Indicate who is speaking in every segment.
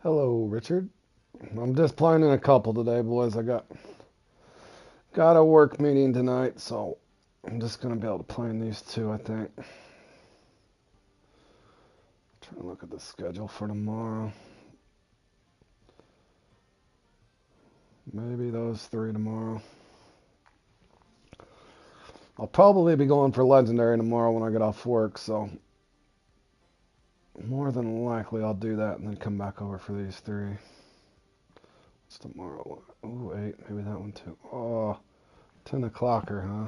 Speaker 1: Hello, Richard. I'm just planning a couple today, boys. I got a work meeting tonight, so I'm just gonna be able to plan these two, I think. Trying to look at the schedule for tomorrow. Maybe those three tomorrow. I'll probably be going for Legendary tomorrow when I get off work, so more than likely I'll do that and then come back over for these three. It's tomorrow. Ooh, 8. Maybe that one too. Oh, 10 o'clocker, huh?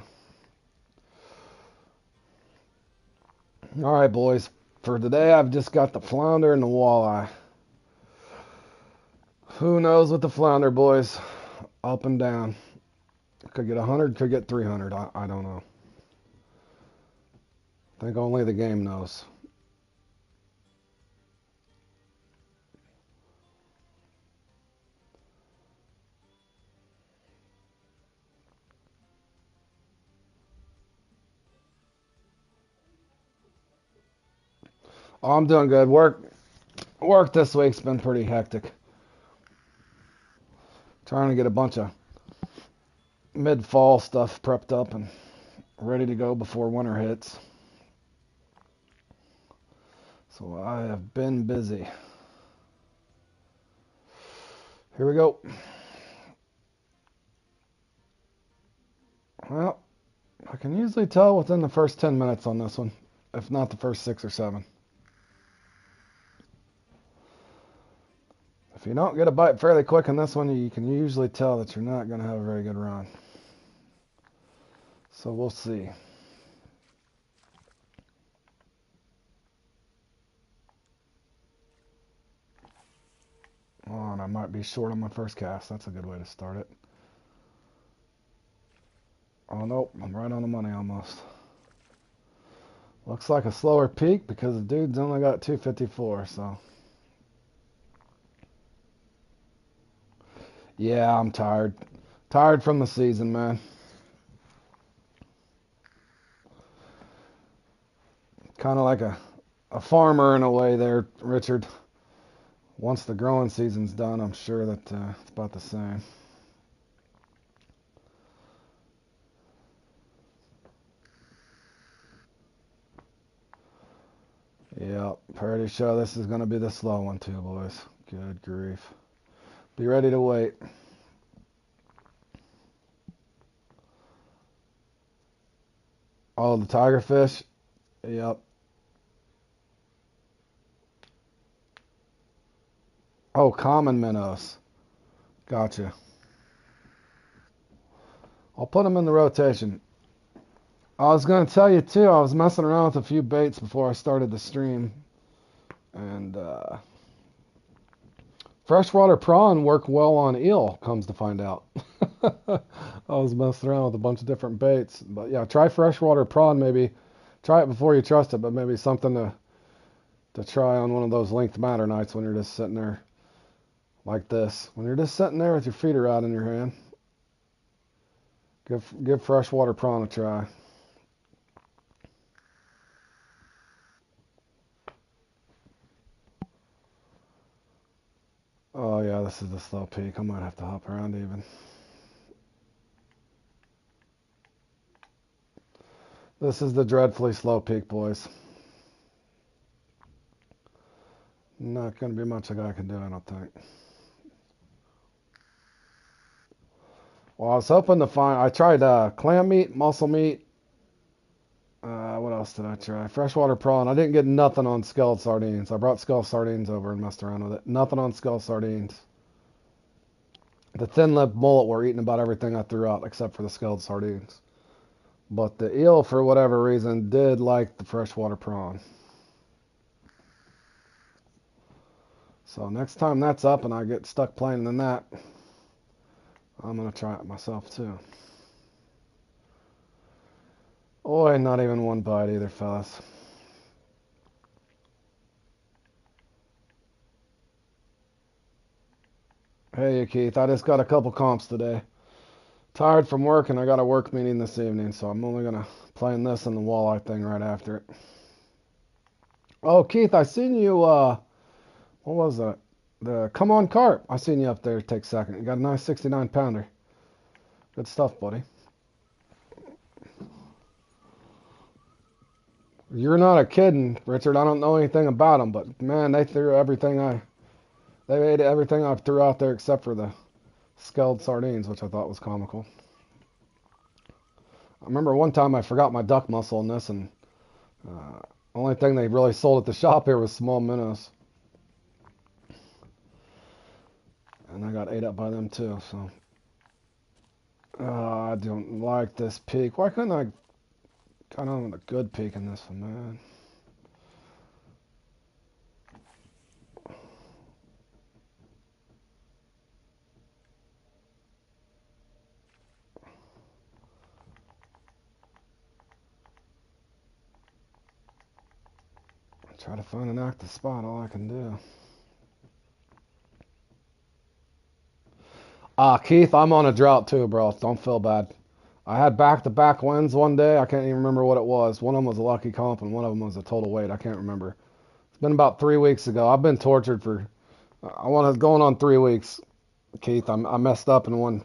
Speaker 1: All right, boys. For today, I've just got the flounder and the walleye. Who knows with the flounder, boys? Up and down. Could get 100, could get 300. I don't know. I think only the game knows. Oh, I'm doing good. Work this week's been pretty hectic. Trying to get a bunch of mid-fall stuff prepped up and ready to go before winter hits. So I have been busy. Here we go. Well, I can usually tell within the first 10 minutes on this one, if not the first 6 or 7. If you don't get a bite fairly quick on this one, you can usually tell that you're not going to have a very good run. So we'll see. Oh, and I might be short on my first cast. That's a good way to start it. Oh, nope. I'm right on the money almost. Looks like a slower peak because the dude's only got 254, so. Yeah, I'm tired. Tired from the season, man. Kind of like a farmer in a way there, Richard. Once the growing season's done, I'm sure that it's about the same. Yeah, pretty sure this is going to be the slow one too, boys. Good grief. Be ready to wait. Oh, the tigerfish? Yep. Oh, common minnows. Gotcha. I'll put them in the rotation. I was going to tell you too, I was messing around with a few baits before I started the stream. And freshwater prawn work well on eel, comes to find out. I was messing around with a bunch of different baits. But yeah, try freshwater prawn maybe. Try it before you trust it, but maybe something to try on one of those length matter nights when you're just sitting there like this. When you're just sitting there with your feeder out in your hand, give freshwater prawn a try. Oh yeah, this is the slow peak. I might have to hop around even. This is the dreadfully slow peak, boys. Not going to be much a guy can do, I don't think. Well, I was hoping to find. I tried clam meat, mussel meat. What else did I try? Freshwater prawn. I didn't get nothing on scalloped sardines. I brought scalloped sardines over and messed around with it. Nothing on scalloped sardines. The thin-lipped mullet were eating about everything I threw out except for the scalloped sardines. But the eel, for whatever reason, did like the freshwater prawn. So next time that's up and I get stuck playing in that, I'm going to try it myself too. Oi, not even one bite either, fellas. Hey, Keith, I just got a couple comps today. Tired from work and I got a work meeting this evening, so I'm only going to play in this and the walleye thing right after it. Oh, Keith, I seen you, what was that? The Come On Carp. I seen you up there. Take second. You got a nice 69 pounder. Good stuff, buddy. You're not a kidding, Richard. I don't know anything about them, but man, they threw everything they ate everything I threw out there except for the scalloped sardines, which I thought was comical. I remember one time I forgot my duck muscle in this, and only thing they really sold at the shop here was small minnows, and I got ate up by them too. So I don't like this peak. Why couldn't I got on with a good peak in this one, man? Try to find an active spot. All I can do. Keith, I'm on a drought too, bro. Don't feel bad. I had back-to-back wins one day. I can't even remember what it was. One of them was a lucky comp, and one of them was a total weight. I can't remember. It's been about 3 weeks ago. I've been tortured for. I want to going on 3 weeks, Keith. I messed up and won.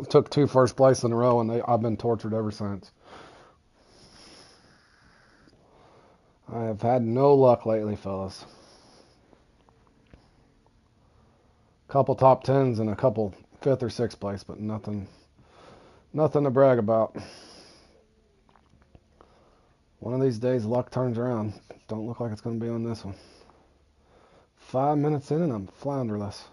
Speaker 1: Took two first place in a row, and I've been tortured ever since. I have had no luck lately, fellas. Couple top tens and a couple fifth or sixth place, but nothing to brag about. One of these days, luck turns around. Don't look like it's going to be on this one. 5 minutes in and I'm flounderless.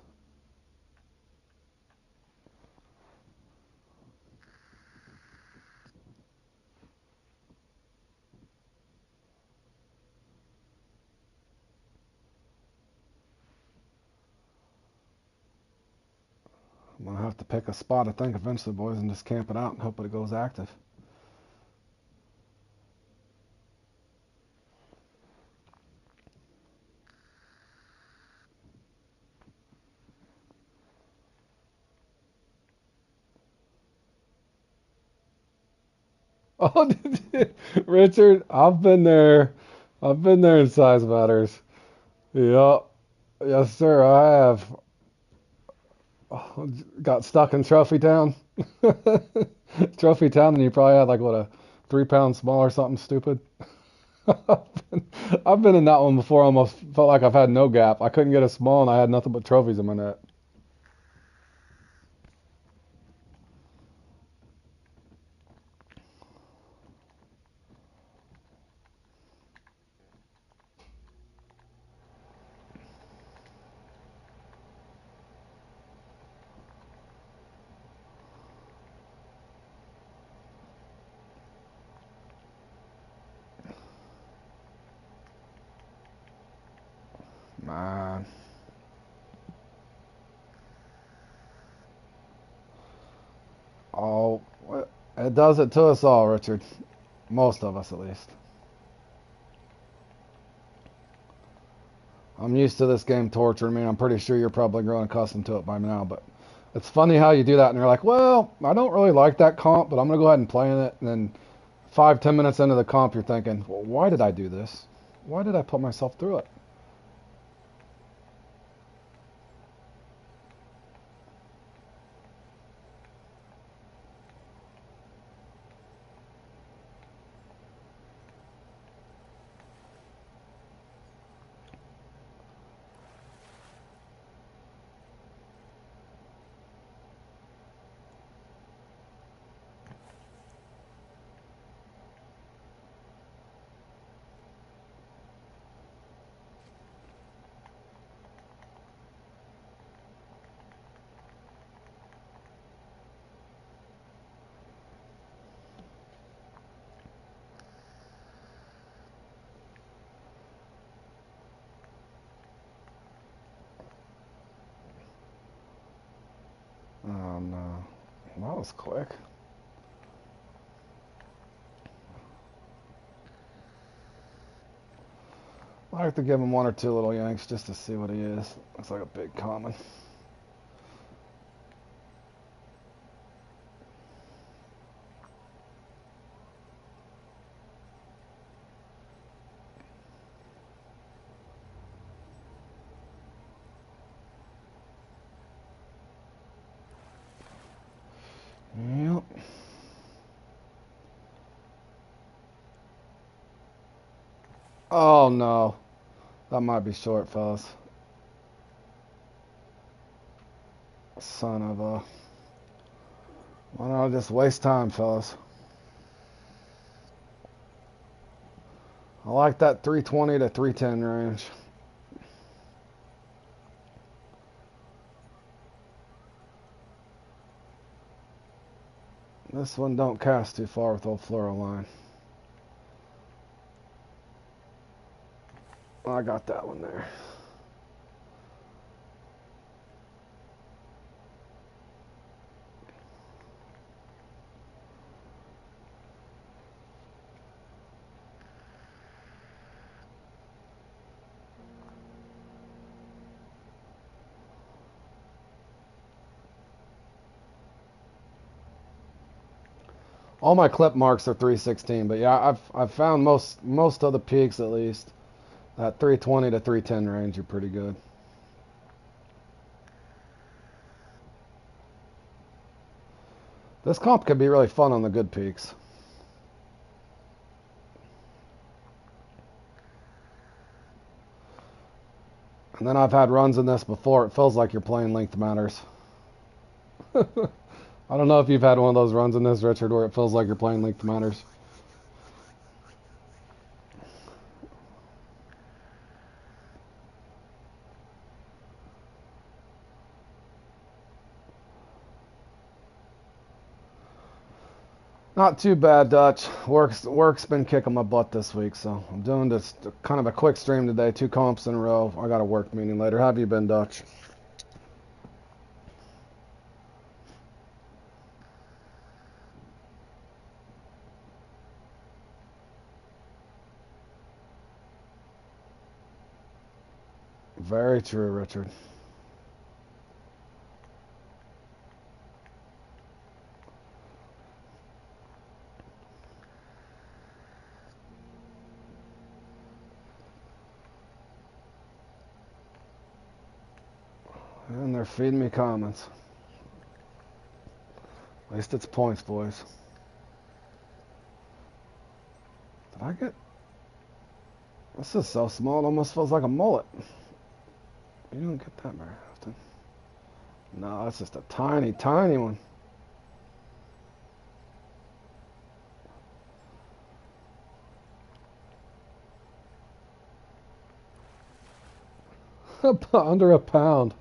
Speaker 1: I'm going to have to pick a spot, I think, eventually, boys, and just camp it out and hope it goes active. Oh, Richard, I've been there. I've been there in size matters. Yep. Yes, sir, I have. Oh, got stuck in Trophy Town. Trophy Town, and you probably had like, what, a 3 pound small or something stupid? I've been in that one before. Almost felt like I've had no gap. I couldn't get a small, and I had nothing but trophies in my net. Man. Oh, it does it to us all, Richard. Most of us, at least. I'm used to this game torturing me. I'm pretty sure you're probably growing accustomed to it by now, but it's funny how you do that, and you're like, well, I don't really like that comp, but I'm going to go ahead and play in it. And then 5, 10 minutes into the comp, you're thinking, well, why did I do this? Why did I put myself through it? Oh, no. That was quick. I have to give him one or two little yanks just to see what he is. Looks like a big common. Oh no. That might be short, fellas. Son of a... Why don't I just waste time, fellas? I like that 320 to 310 range. This one don't cast too far with old fluoro line. I got that one there. All my clip marks are 316, but yeah, I've found most of the peaks at least. That 320 to 310 range are pretty good. This comp could be really fun on the good peaks. And then I've had runs in this before. It feels like you're playing Length Matters. I don't know if you've had one of those runs in this, Richard, where it feels like you're playing Length Matters. Not too bad, Dutch. Work's been kicking my butt this week, so I'm doing just kind of a quick stream today. 2 comps in a row. I got a work meeting later. How have you been, Dutch? Very true, Richard. And they're feeding me comments. At least it's points, boys. Did I get... This is so small, it almost feels like a mullet. You don't get that very often. No, that's just a tiny, tiny one. Under a pound.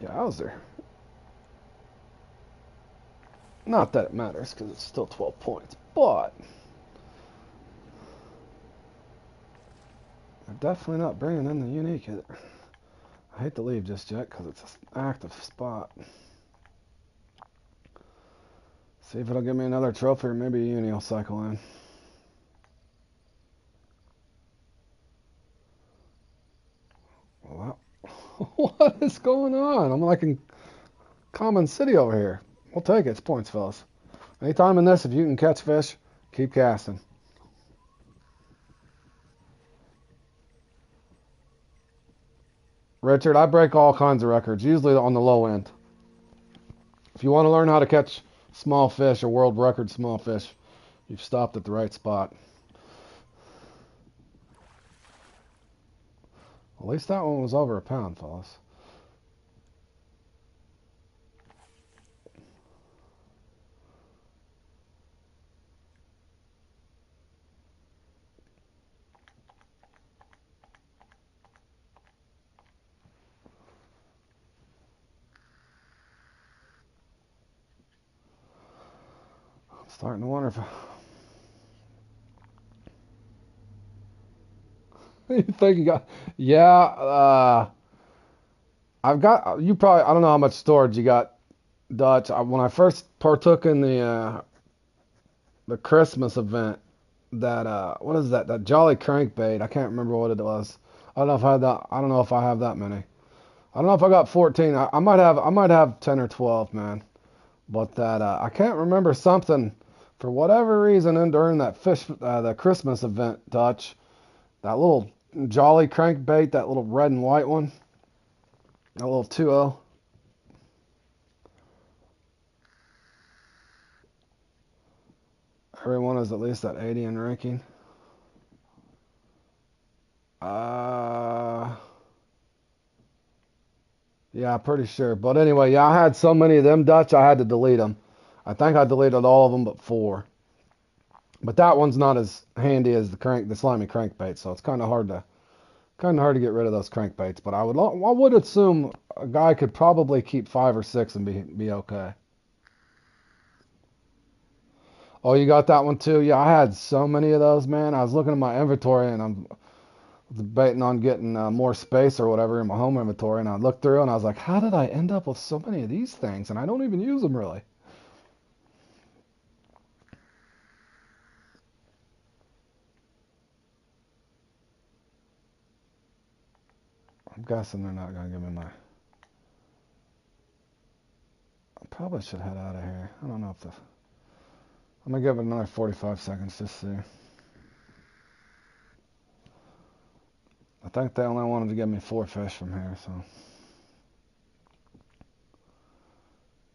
Speaker 1: Yowzer. Not that it matters, because it's still 12 points, but... They're definitely not bringing in the unique either. I hate to leave just yet, because it's an active spot. See if it'll give me another trophy, or maybe a uni will cycle in. Well, what is going on? I'm like in Common City over here. We'll take it. It's points, fellas. Anytime in this, if you can catch fish, keep casting. Richard, I break all kinds of records, usually on the low end. If you want to learn how to catch small fish or world record small fish, you've stopped at the right spot. At least that one was over a pound, fellas. I'm starting to wonder if... you think you got... Yeah, I've got... You probably... I don't know how much storage you got, Dutch. When I first partook in the Christmas event, that what is that? That Jolly Crankbait. I can't remember what it was. I don't know if I had that. I don't know if I have that many. I don't know if I got 14. I might have. I might have 10 or 12, man. But that I can't remember something for whatever reason. And during that the Christmas event, Dutch, that little Jolly Crankbait, that little red and white one, that little 2.0. Everyone is at least at 80 in ranking. Uh, yeah, pretty sure. But anyway, yeah, I had so many of them Dutch, I had to delete them. I think I deleted all of them but four. But that one's not as handy as the slimy crankbait, so it's kind of hard to get rid of those crankbaits. But I would assume a guy could probably keep 5 or 6 and be okay. Oh, you got that one too? Yeah, I had so many of those, man. I was looking at my inventory and I'm debating on getting more space or whatever in my home inventory. And I looked through and I was like, how did I end up with so many of these things? And I don't even use them really. I'm guessing they're not going to give me my. I probably should head out of here. I don't know if the. I'm going to give it another 45 seconds just to see. I think they only wanted to give me 4 fish from here, so.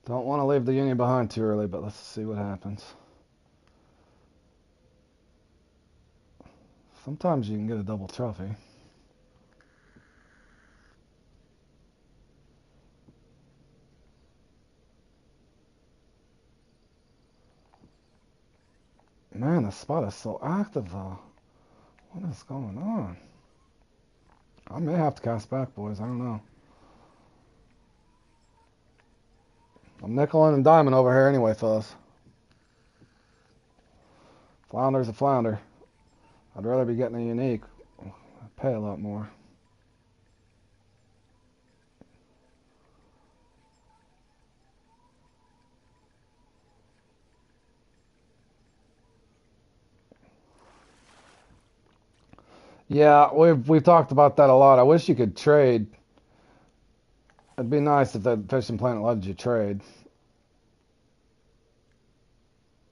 Speaker 1: Don't want to leave the Union behind too early, but let's see what happens. Sometimes you can get a double trophy. Man, the spot is so active though. What is going on? I may have to cast back, boys. I don't know. I'm nickel and diamond over here anyway, fellas. Flounder's a flounder. I'd rather be getting a unique. I'd pay a lot more. Yeah, we've talked about that a lot. I wish you could trade. It'd be nice if that Fishing Planet let you trade.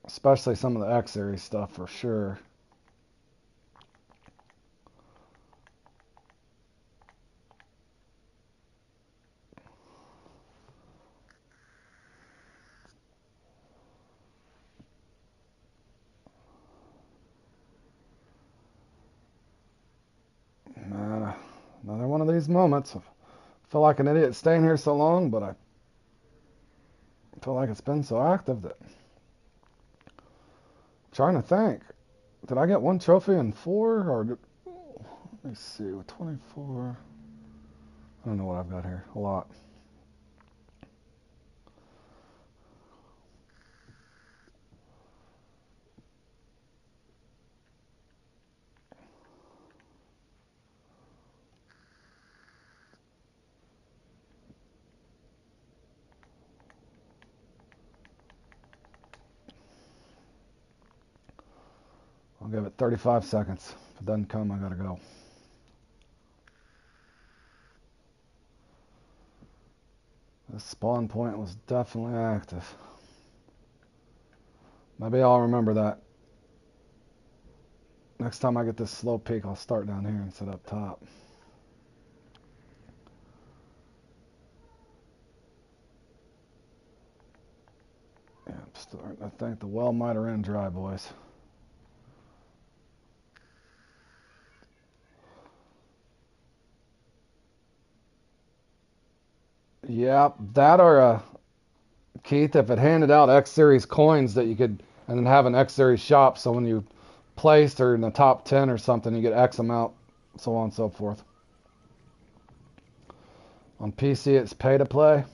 Speaker 1: Especially some of the X series stuff for sure. Man, another one of these moments. I feel like an idiot staying here so long, but I feel like it's been so active that I'm trying to think. Did I get one trophy in 4 or let me see, with 24. I don't know what I've got here. A lot. I'll give it 35 seconds. If it doesn't come, I gotta go. This spawn point was definitely active. Maybe I'll remember that. Next time I get this slow peak, I'll start down here and sit up top. Yeah, I'm starting. I think the well might have ran dry, boys. Yeah, that or Keith, if it handed out X Series coins that you could, and then have an X Series shop, so when you placed or in the top 10 or something, you get X amount, so on and so forth. On PC, it's pay to play.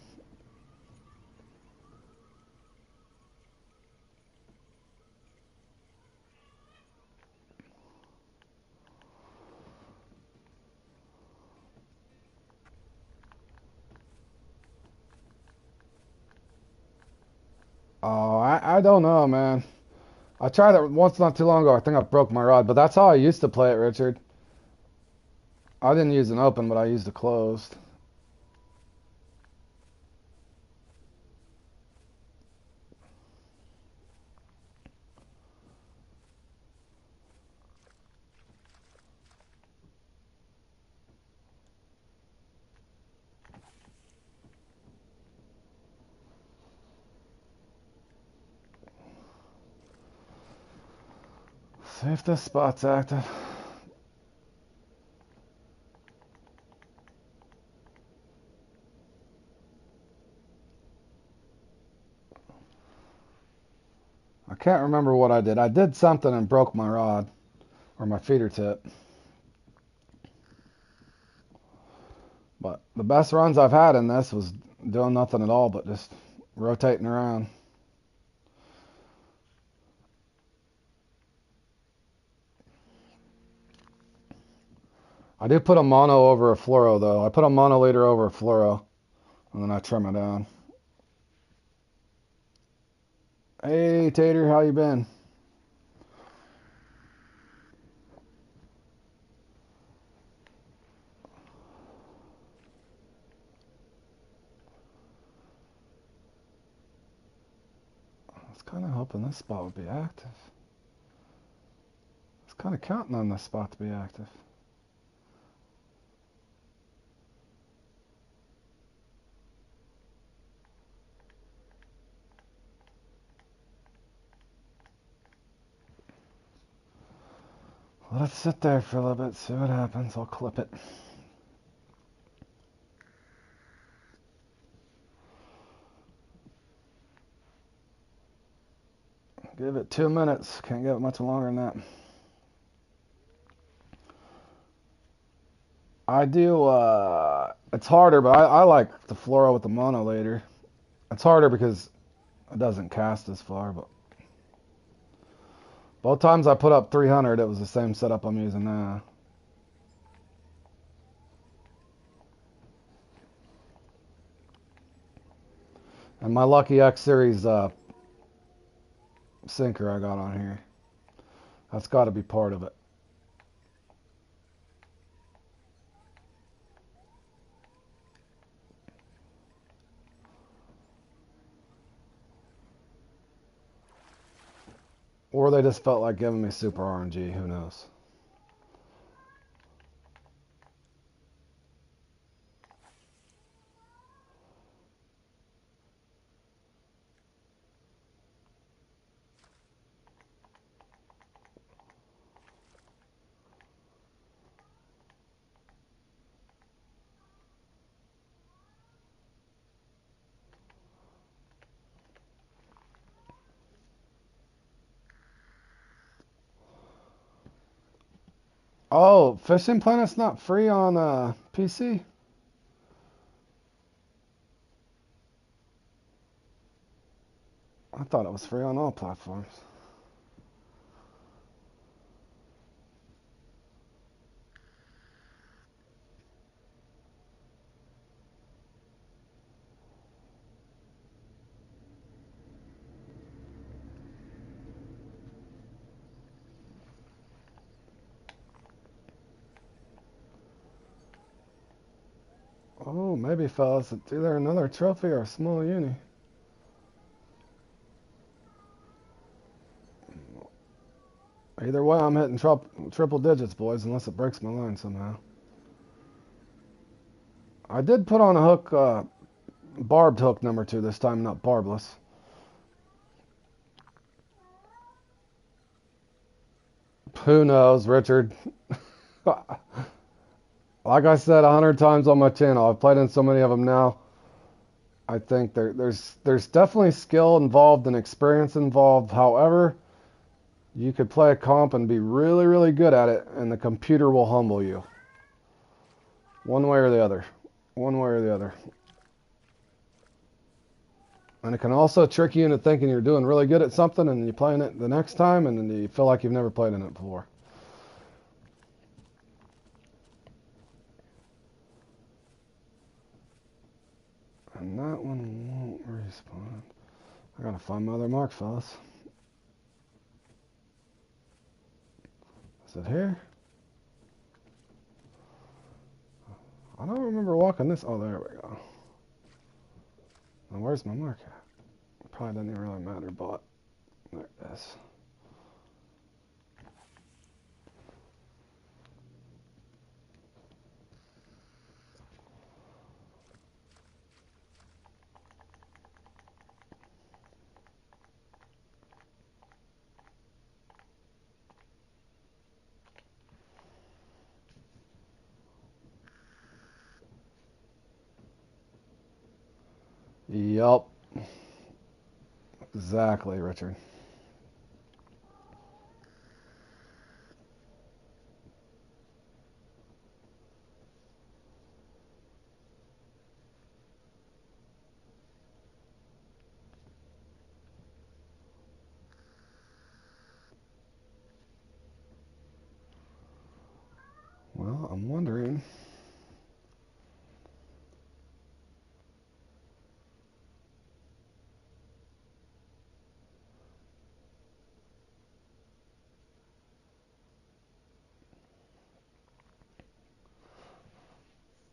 Speaker 1: Oh, I don't know, man. I tried it once not too long ago. I think I broke my rod, but that's how I used to play it, Richard. I didn't use an open, but I used a closed. See if this spot's active. can't remember what I did. I did something and broke my rod or my feeder tip. But the best runs I've had in this was doing nothing at all but just rotating around. I do put a mono over a fluoro though. I put a mono leader over a fluoro and then I trim it down. Hey Tater, how you been? I was kind of hoping this spot would be active. I was kind of counting on this spot to be active. Let it sit there for a little bit, see what happens. I'll clip it. Give it 2 minutes. Can't give it much longer than that. I do, it's harder, but I like the fluoro with the mono later. It's harder because it doesn't cast as far, but both times I put up 300, it was the same setup I'm using now. And my Lucky X Series sinker I got on here. That's got to be part of it. Or they just felt like giving me super RNG, who knows. Oh, Fishing Planet's not free on PC? I thought it was free on all platforms. Oh, maybe, fellas, it's either another trophy or a small uni. Either way, I'm hitting triple digits, boys, unless it breaks my line somehow. I did put on a hook, barbed hook number 2 this time, not barbless. Who knows, Richard? Like I said 100 times on my channel, I've played in so many of them now. I think there's definitely skill involved and experience involved. However, you could play a comp and be really, really good at it, and the computer will humble you. One way or the other. One way or the other. And it can also trick you into thinking you're doing really good at something, and you're playing it the next time, and then you feel like you've never played in it before. And that one won't respawn. I gotta find my other mark, fellas. Is it here? I don't remember walking this. Oh, there we go. Now, where's my mark at? Probably doesn't even really matter, but there it is. Yup. Exactly, Richard. I'm wondering.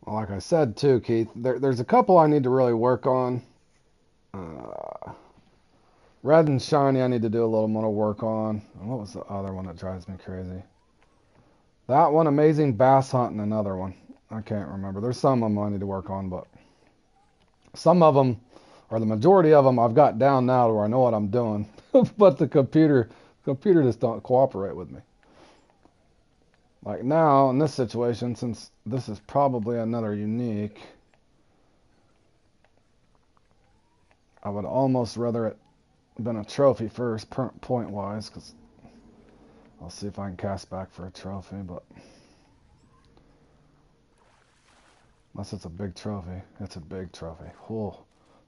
Speaker 1: Well, like I said too, Keith, there's a couple I need to really work on. Uh, Red and Shiny I need to do a little more work on. And what was the other one that drives me crazy? That one, Amazing Bass Hunt, and another one. I can't remember. There's some of them I need to work on, but some of them, or the majority of them, I've got down now to where I know what I'm doing. But the computer just don't cooperate with me. Like now, in this situation, since this is probably another unique, I would almost rather it been a trophy first, point-wise, because I'll see if I can cast back for a trophy, but unless it's a big trophy. It's a big trophy. Whoa,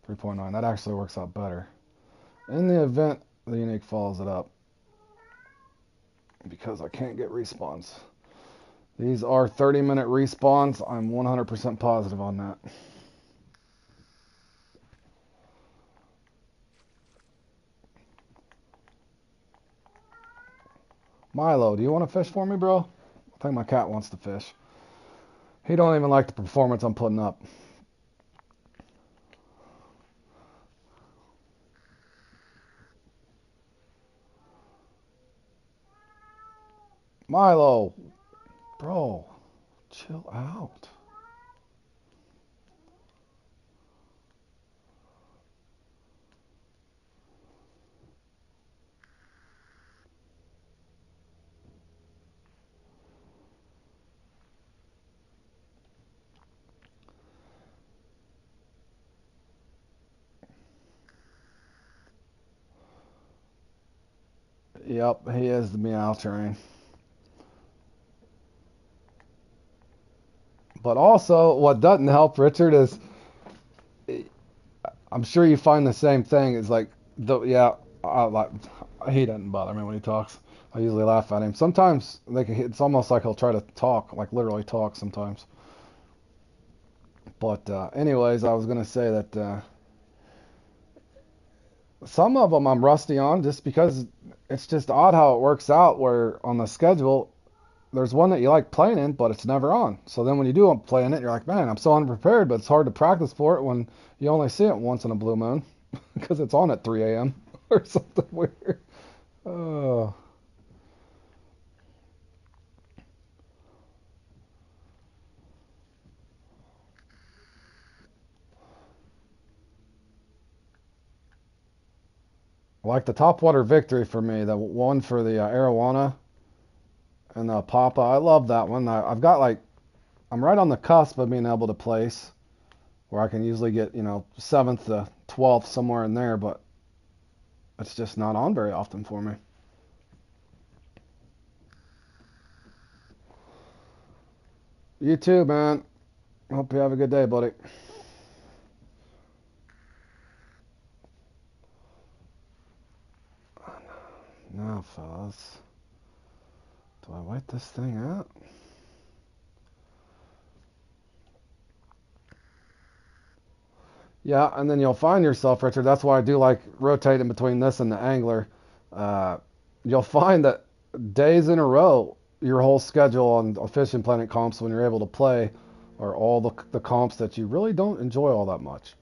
Speaker 1: 3.9. That actually works out better. In the event the unique follows it up, because I can't get respawns. These are 30-minute respawns. I'm 100% positive on that. Milo, do you want to fish for me, bro? I think my cat wants to fish. He don't even like the performance I'm putting up. Milo, bro, chill out. Yep, he is the meow train. But also, what doesn't help, Richard, is I'm sure you find the same thing. It's like, he doesn't bother me when he talks. I usually laugh at him. Sometimes it's almost like he'll try to talk, like literally talk sometimes. But anyways, I was gonna say that some of them I'm rusty on just because it's just odd how it works out. Where on the schedule, there's one that you like playing in, but it's never on. So then when you do play in it, you're like, man, I'm so unprepared, but it's hard to practice for it when you only see it once in a blue moon because it's on at 3 a.m. or something weird. Oh. Like the Topwater Victory for me, the one for the Arowana and the Papa. I love that one. I've got like, I'm right on the cusp of being able to place where I can usually get, 7th to 12th, somewhere in there, but it's just not on very often for me. You too, man. Hope you have a good day, buddy. Now, fellas, do I wait this thing out? Yeah, and then you'll find yourself, Richard. That's why I do like rotating between this and the angler. Uh, you'll find that days in a row, your whole schedule on Fishing Planet comps when you're able to play are all the comps that you really don't enjoy all that much.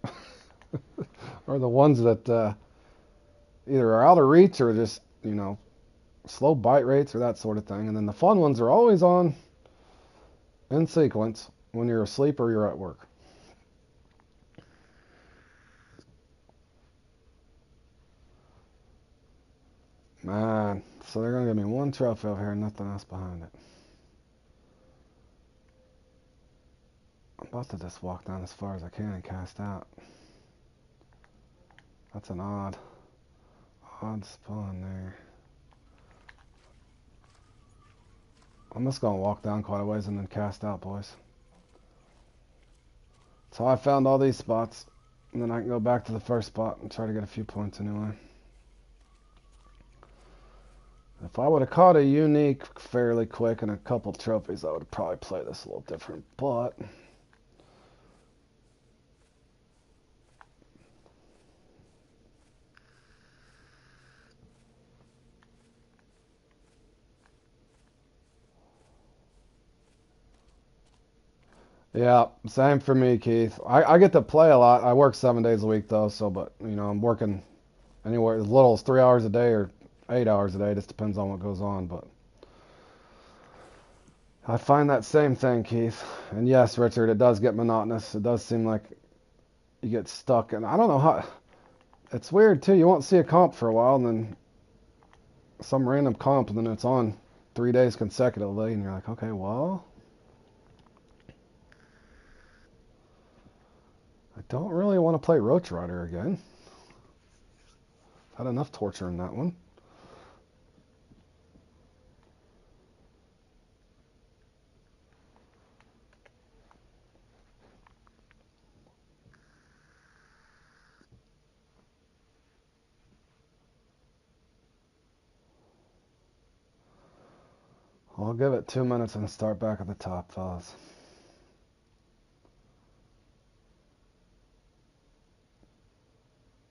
Speaker 1: Or the ones that either are out of reach or just, slow bite rates or that sort of thing. And then the fun ones are always on in sequence when you're asleep or you're at work. Man, so they're going to give me one trophy over here and nothing else behind it. I'm about to just walk down as far as I can and cast out. That's an odd spawn there. I'm just going to walk down quite a ways and then cast out, boys. So I found all these spots, and then I can go back to the first spot and try to get a few points anyway. If I would have caught a unique fairly quick and a couple trophies, I would probably play this a little different. But yeah, same for me, Keith. I get to play a lot. I work 7 days a week though, so but I'm working anywhere as little as 3 hours a day or 8 hours a day. It just depends on what goes on. But I find that same thing, Keith. And yes, Richard, it does get monotonous. It does seem like you get stuck, and I don't know how. It's weird too. You won't see a comp for a while, and then some random comp, and then it's on 3 days consecutively, and you're like, okay, well, I don't really want to play Roach Rider again. Had enough torture in that one. I'll give it 2 minutes and start back at the top, fellas.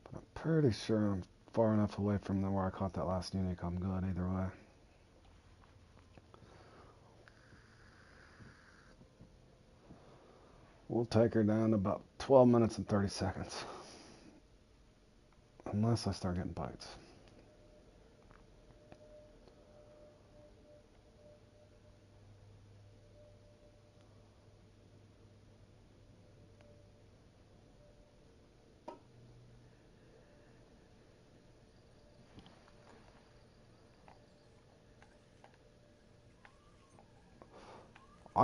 Speaker 1: But I'm pretty sure I'm far enough away from where I caught that last unique. I'm good either way. We'll take her down to about 12 minutes and 30 seconds. Unless I start getting bites.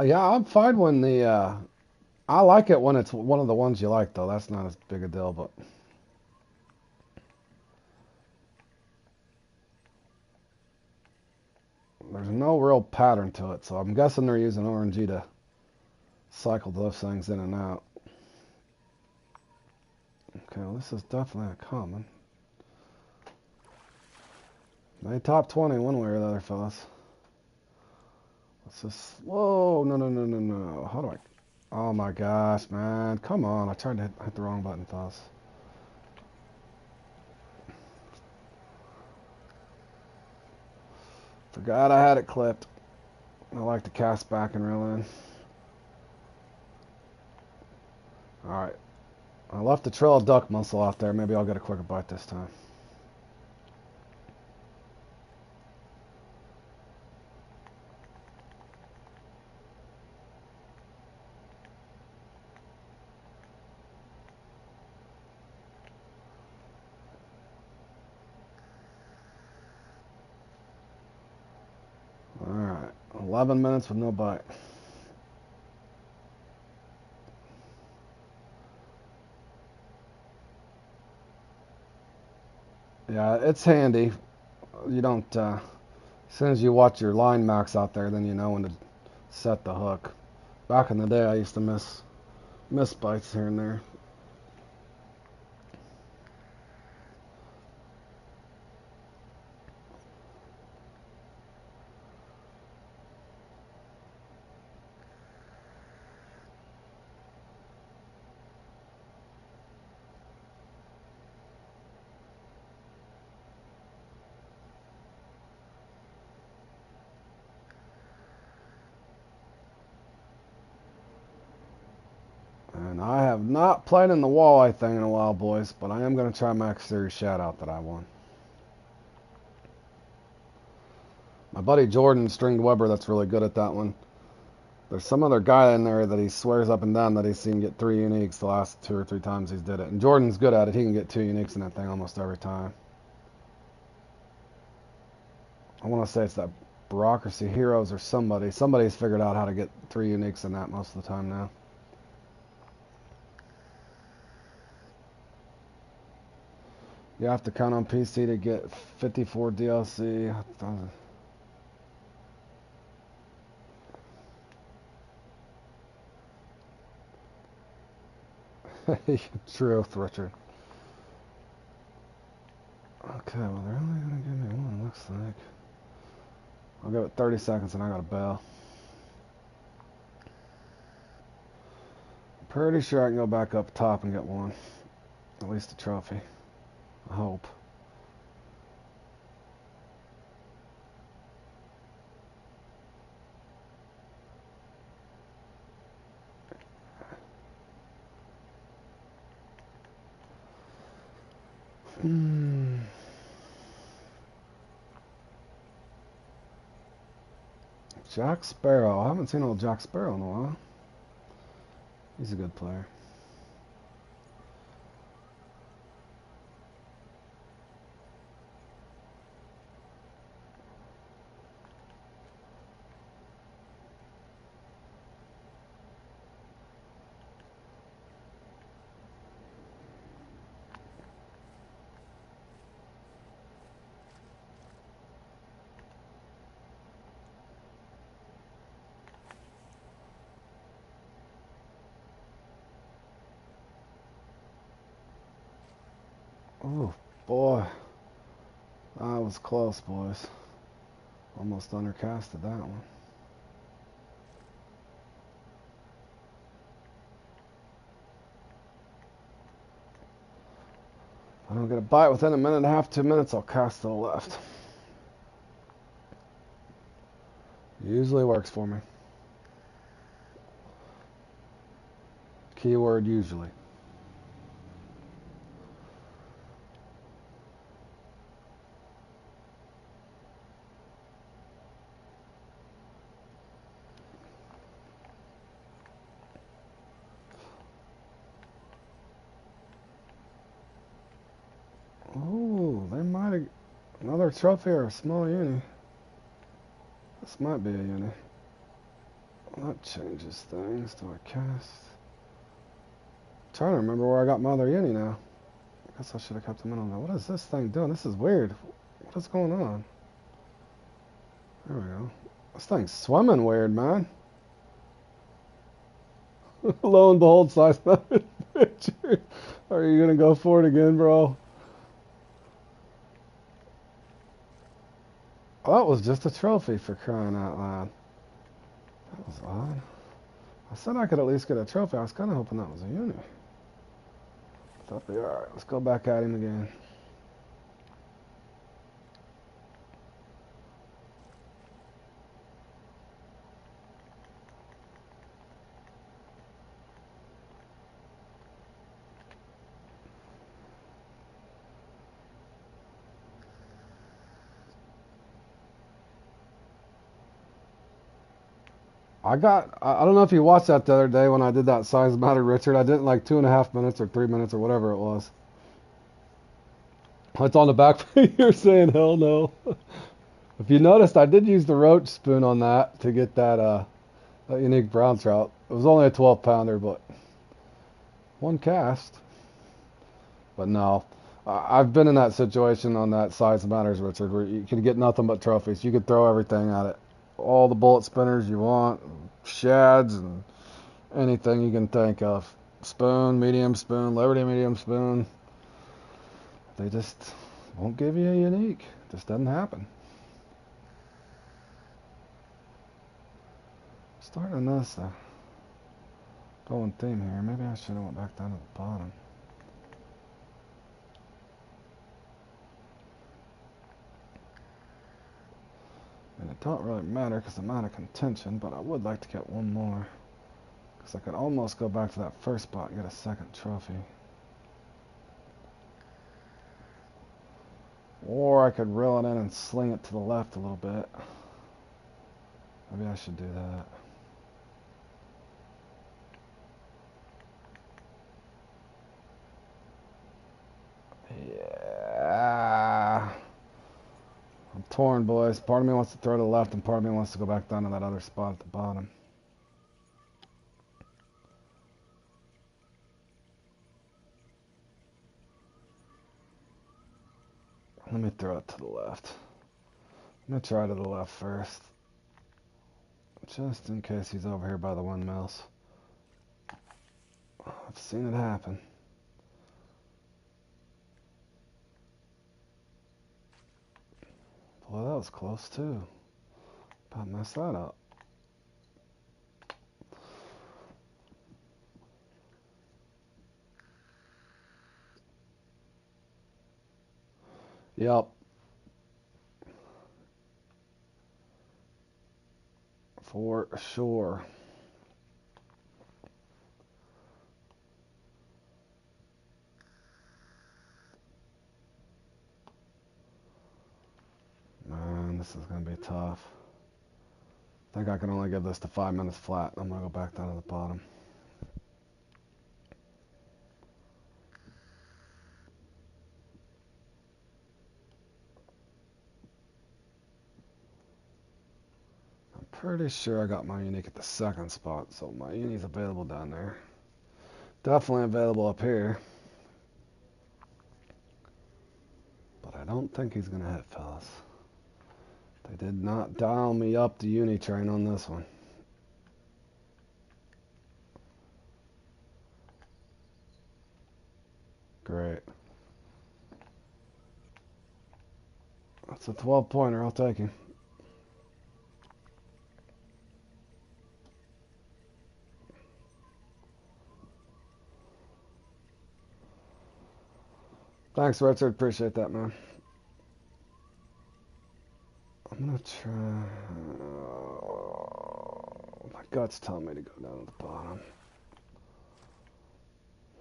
Speaker 1: Yeah, I'm fine when I like it when it's one of the ones you like, though. That's not as big a deal, but there's no real pattern to it, so I'm guessing they're using RNG to cycle those things in and out. Okay, well, this is definitely a common. They top 20 one way or the other, fellas. Let's just... Whoa, no. How do I... Oh my gosh, man. Come on, I tried to hit the wrong button, fellas. Forgot I had it clipped. I like to cast back and reel in. Alright. I left the trail of duck muscle out there. Maybe I'll get a quicker bite this time. Alright. 11 minutes with no bite. Yeah, it's handy. You don't, as soon as you watch your line max out there, then you know when to set the hook. Back in the day, I used to miss bites here and there. And I have not played in the walleye thing in a while, boys, but I am going to try Max Series shout out that I won. My buddy Jordan stringed Weber that's really good at that one. There's some other guy in there that he swears up and down that he's seen get 3 uniques the last 2 or 3 times he's did it. And Jordan's good at it. He can get 2 uniques in that thing almost every time. I want to say it's that Bureaucracy Heroes or somebody. Somebody's figured out how to get 3 uniques in that most of the time now. You have to count on PC to get 54 DLC. Truth, Richard. Okay, well, they're only going to give me one, looks like. I'll give it 30 seconds and I got a bail. Pretty sure I can go back up top and get one. At least a trophy. I hope. Jack Sparrow. I haven't seen old Jack Sparrow in a while. He's a good player. Oh, boy. That was close, boys. Almost undercasted that one. If I don't get a bite within a minute and a half, 2 minutes, I'll cast to the left. Usually works for me. Keyword usually. Oh, they might have another trophy or a small uni. This might be a uni. Well, that changes things. Do I cast? I'm trying to remember where I got my other uni now. I guess I should have kept them in on that. What is this thing doing? This is weird. What is going on? There we go. This thing's swimming weird, man. Lo and behold, size picture. Are you gonna go for it again, bro? Oh, that was just a trophy, for crying out loud. That was odd. I said I could at least get a trophy. I was kind of hoping that was a uni. Thought they alright. Let's go back at him again. I don't know if you watched that the other day when I did that size matter, Richard. I did it in like 2.5 minutes or 3 minutes or whatever it was. It's on the back you're saying hell no. If you noticed, I did use the roach spoon on that to get that unique brown trout. It was only a 12 pounder, but one cast. But no, I've been in that situation on that size matters, Richard, where you can get nothing but trophies. You could throw everything at it. All the bullet spinners you want, shads, and anything you can think of. Spoon, medium spoon, Liberty medium spoon. They just won't give you a unique. Just doesn't happen. Starting this going theme here. Maybe I should have went back down to the bottom. And it don't really matter because I'm out of contention, but I would like to get one more. Because I could almost go back to that first spot and get a second trophy. Or I could reel it in and sling it to the left a little bit. Maybe I should do that. Yeah. I'm torn, boys. Part of me wants to throw to the left, and part of me wants to go back down to that other spot at the bottom. Let me throw it to the left. I'm going to try to the left first. Just in case he's over here by the windmills. I've seen it happen. Boy, that was close too. I messed that up. Yep. For sure. Man, this is going to be tough. I think I can only give this to 5 minutes flat. I'm going to go back down to the bottom. I'm pretty sure I got my unique at the second spot, so my uni's available down there. Definitely available up here. But I don't think he's going to hit, fellas. They did not dial me up the uni train on this one. Great. That's a 12-pointer. I'll take him. Thanks, Richard. Appreciate that, man. I'm going to try... My gut's telling me to go down to the bottom.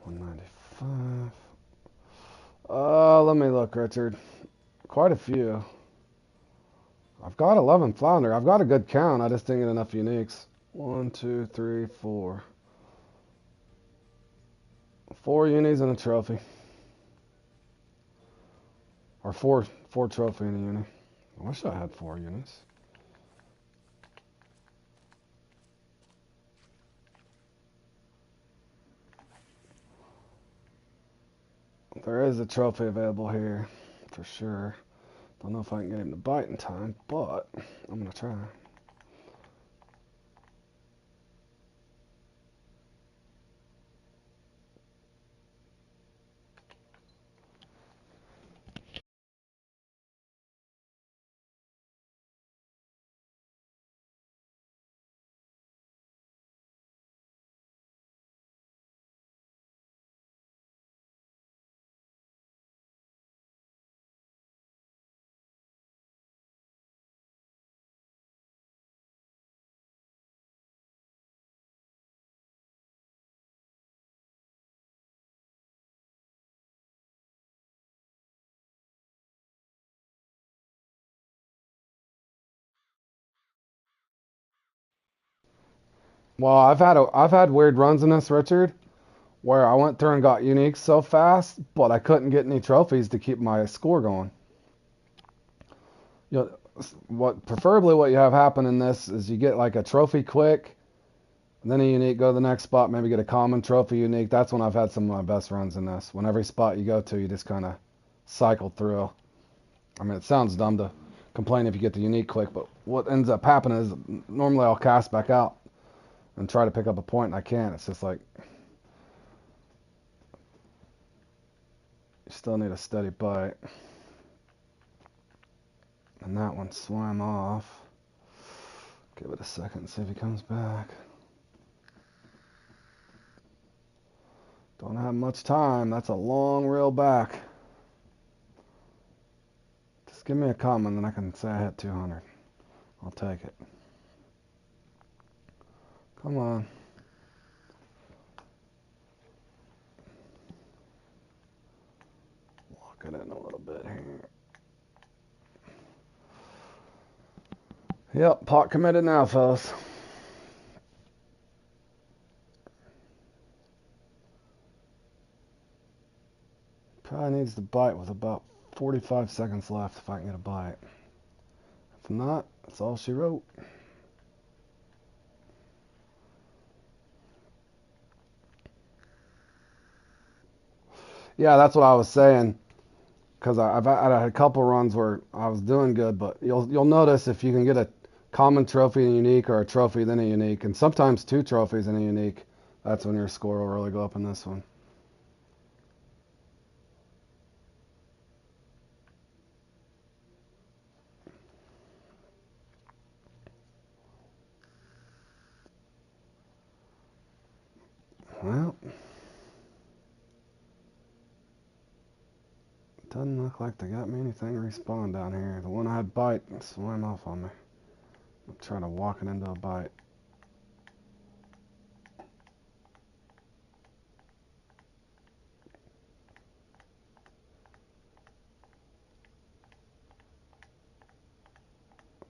Speaker 1: 195. Let me look, Richard. Quite a few. I've got 11 flounder. I've got a good count. I just didn't get enough uniques. 1, 2, 3, 4. 4 unis and a trophy. Or four trophy and a uni. I wish I had 4 unis. There is a trophy available here, for sure. Don't know if I can get him to bite in time, but I'm going to try. Well, I've had weird runs in this, Richard, where I went through and got uniques so fast, but I couldn't get any trophies to keep my score going. You know, preferably what you have happen in this is you get like a trophy quick, and then a unique, go to the next spot, maybe get a common trophy unique. That's when I've had some of my best runs in this. When every spot you go to, you just kind of cycle through. I mean, it sounds dumb to complain if you get the unique quick, but what ends up happening is normally I'll cast back out and try to pick up a point, and I can't. It's just like you still need a steady bite. And that one swam off. Give it a second, see if he comes back. Don't have much time. That's a long reel back. Just give me a comment, then I can say I hit 200. I'll take it. Come on. Lock it in a little bit here. Yep, pot committed now, fellas. Probably needs to bite with about 45 seconds left if I can get a bite. If not, that's all she wrote. Yeah, that's what I was saying. Because I've had a couple runs where I was doing good, but you'll notice if you can get a common trophy and a unique, or a trophy then a unique, and sometimes 2 trophies and a unique, that's when your score will really go up in this one. look like they got me anything respawn down here. The one I had bite swam off on me. I'm trying to walk it into a bite.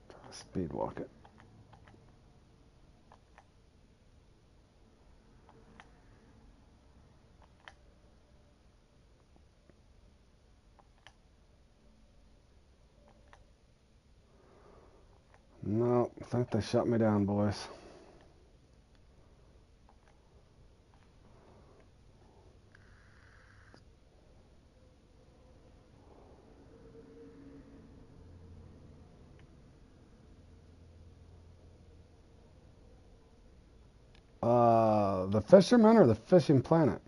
Speaker 1: Try to speed walk it. No, I think they shut me down, boys. The fisherman or the fishing planet?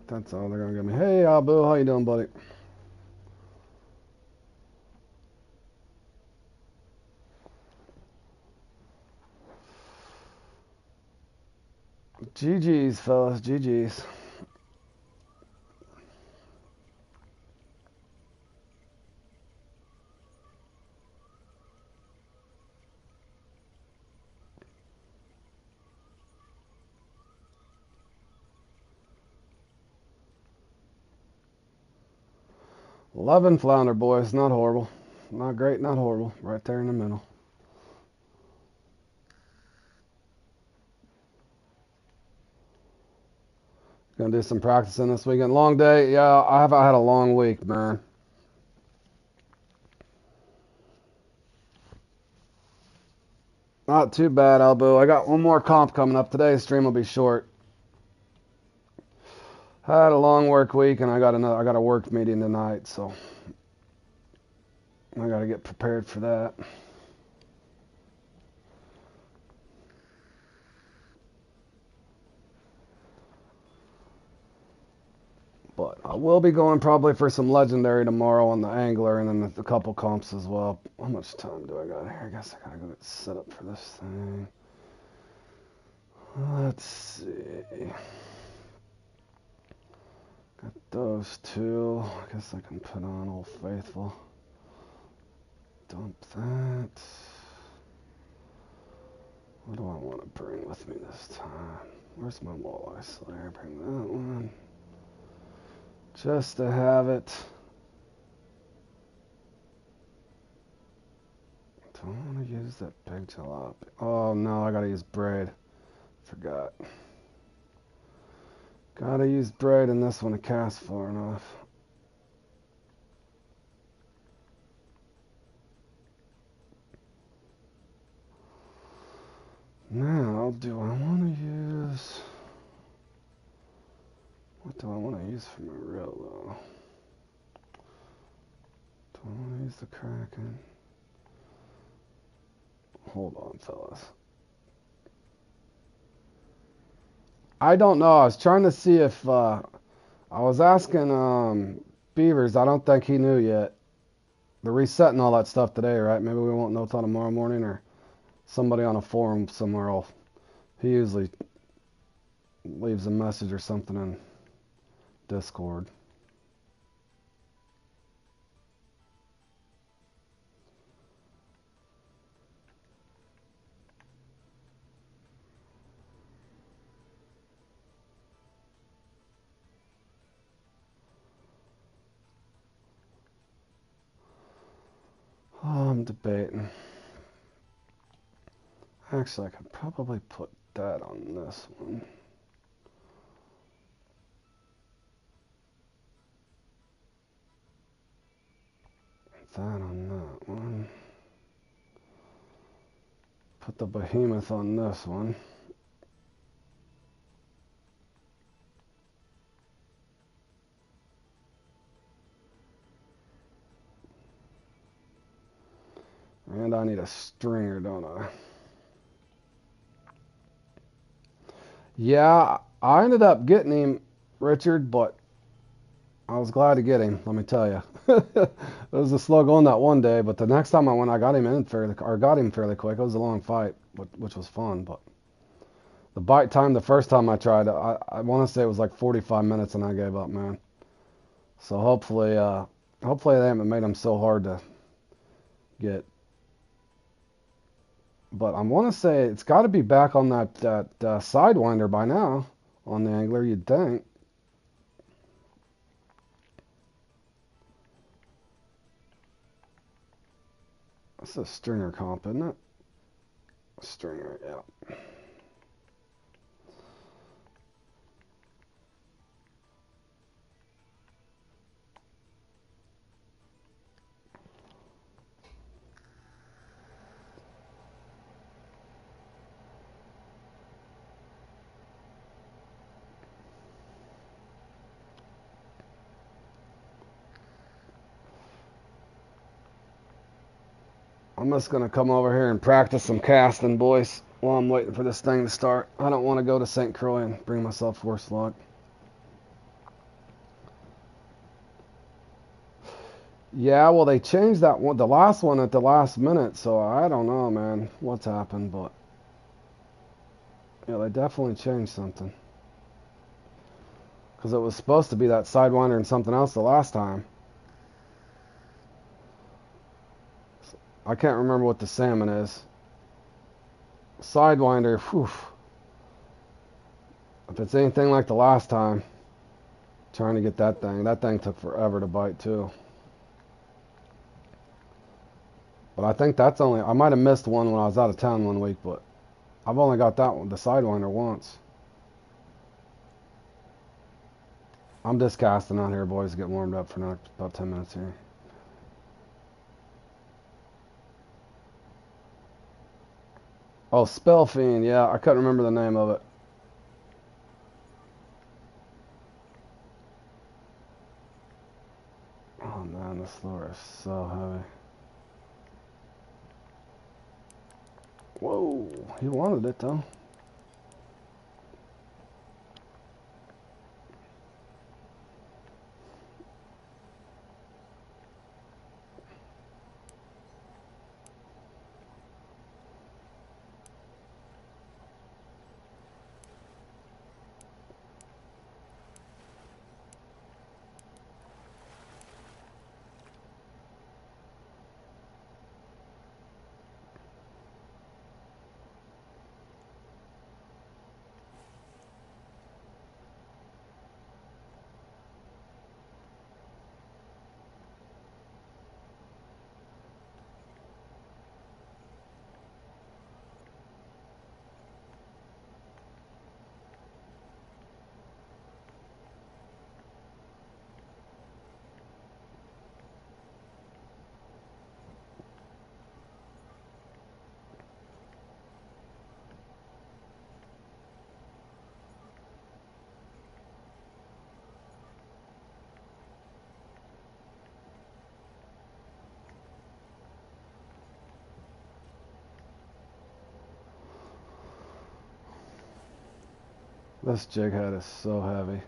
Speaker 1: That's all they're gonna give me. Hey, Abu, how you doing, buddy? GG's, fellas, GG's. Loving flounder, boys. Not horrible. Not great, not horrible. Right there in the middle. Gonna do some practicing this weekend. Long day. Yeah, I had a long week, man. Not too bad, Albo. I got one more comp coming up. Today's stream will be short. Had a long work week, and I got a work meeting tonight, so I got to get prepared for that. But I will be going probably for some legendary tomorrow on the angler, and then a couple comps as well. How much time do I got here? I guess I gotta go get set up for this thing. Let's see. Got those two. I guess I can put on Old Faithful. Dump that. What do I want to bring with me this time? Where's my walleye slayer? Bring that one. Just to have it. Do I want to use that big jalopy? Oh no, I gotta use braid. Forgot. Gotta use braid in this one to cast far enough. Now, do I want to use... What do I want to use for my reel, though? Do I want to use the Kraken? Hold on, fellas. I don't know. I was trying to see if... I was asking Beavers. I don't think he knew yet. They're resetting all that stuff today, right? Maybe we won't know till tomorrow morning, or somebody on a forum somewhere else. He usually leaves a message or something in Discord. Oh, I'm debating. Actually, I could probably put that on this one. That on that one. Put the behemoth on this one. And I need a stringer, don't I? Yeah, I ended up getting him, Richard, but I was glad to get him, let me tell you. It was a slow going that one day, but the next time I went, I got him in fairly, or got him fairly quick. It was a long fight, which was fun. But the bite time, the first time I tried, I want to say it was like 45 minutes, and I gave up, man. So hopefully they haven't made him so hard to get. But I want to say it's got to be back on that Sidewinder by now on the angler, you'd think. That's a stringer comp, isn't it? Stringer, yeah. I'm just going to come over here and practice some casting, boys, while I'm waiting for this thing to start. I don't want to go to St. Croix and bring myself worse luck. Yeah, well, they changed that one, the last one at the last minute, so I don't know, man, what's happened, but yeah, they definitely changed something. Because it was supposed to be that Sidewinder and something else the last time. I can't remember what the salmon is. Sidewinder, whew. If it's anything like the last time, trying to get that thing took forever to bite too. But I think that's only, I might have missed one when I was out of town one week, but I've only got that one, the Sidewinder, once. I'm just casting out here, boys, to get warmed up for next, about 10 minutes here. Oh, Spellfiend, yeah, I couldn't remember the name of it. Oh man, this lure is so heavy. Whoa, he wanted it though. This jig head is so heavy.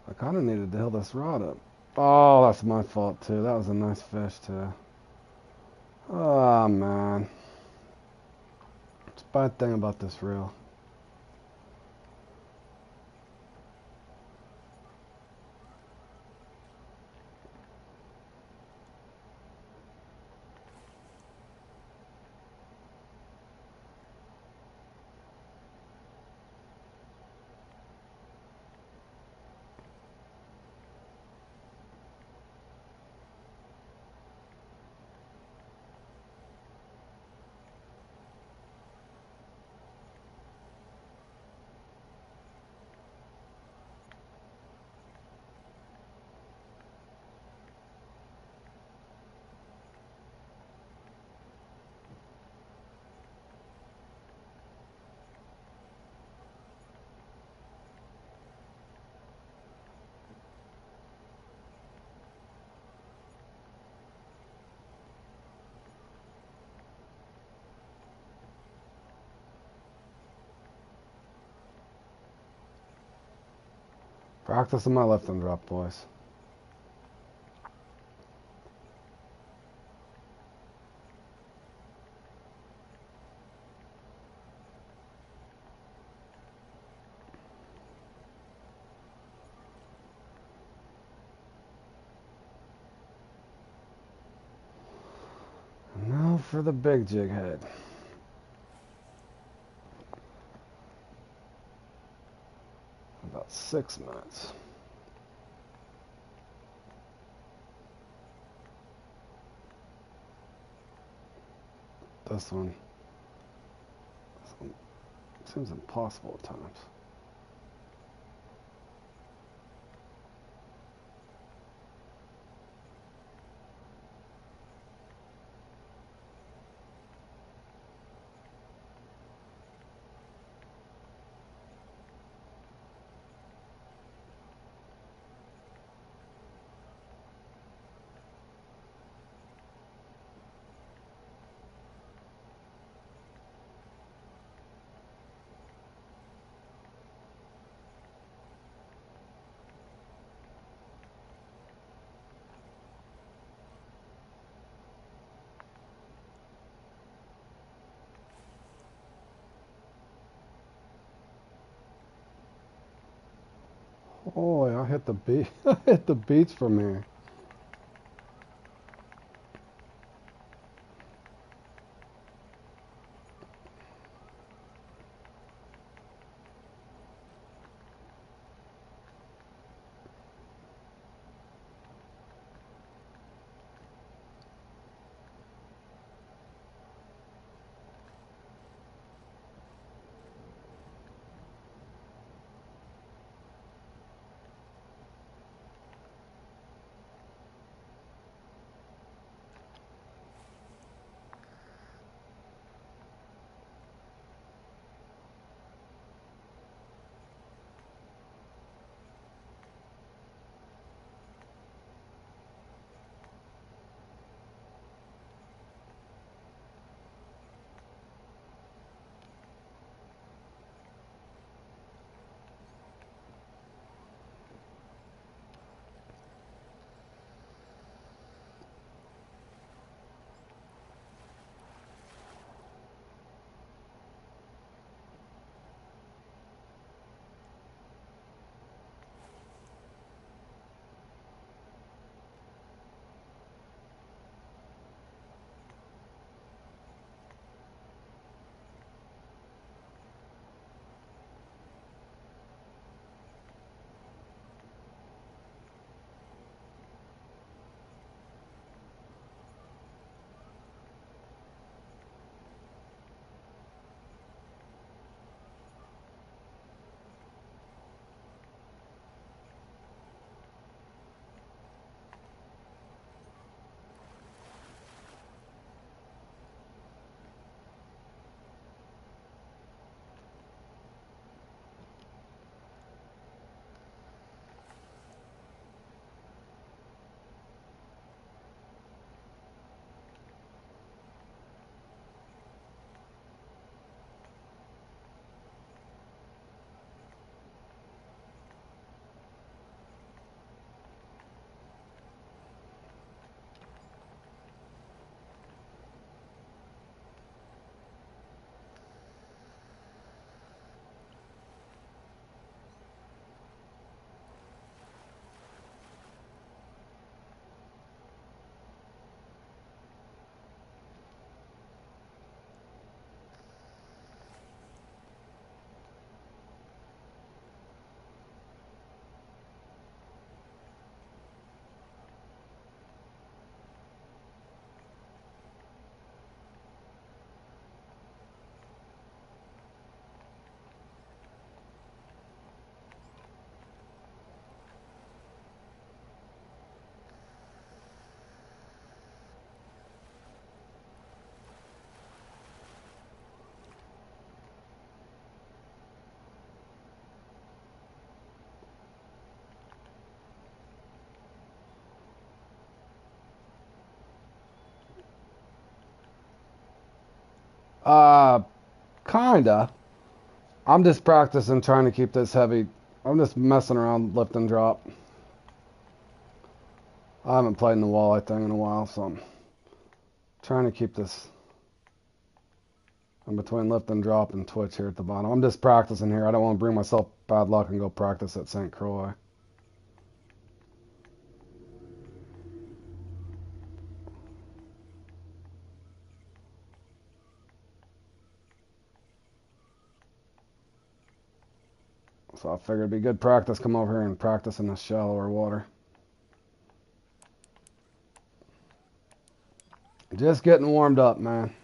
Speaker 1: I kind of needed to heal this rod up. Oh, that's my fault too. That was a nice fish too. Oh man. It's a bad thing about this reel. Practice on my left and drop, boys. Now for the big jig head. About 6 minutes. This one seems impossible at times. Oh, I hit the beach. I hit the beach from here. Uh, kinda. I'm just practicing trying to keep this heavy. I'm just messing around lift and drop. I haven't played in the walleye thing in a while, so I'm trying to keep this in between lift and drop and twitch here at the bottom. I'm just practicing here. I don't want to bring myself bad luck and go practice at St. Croix. So I figured it'd be good practice. Come over here and practice in the shallower water. Just getting warmed up, man.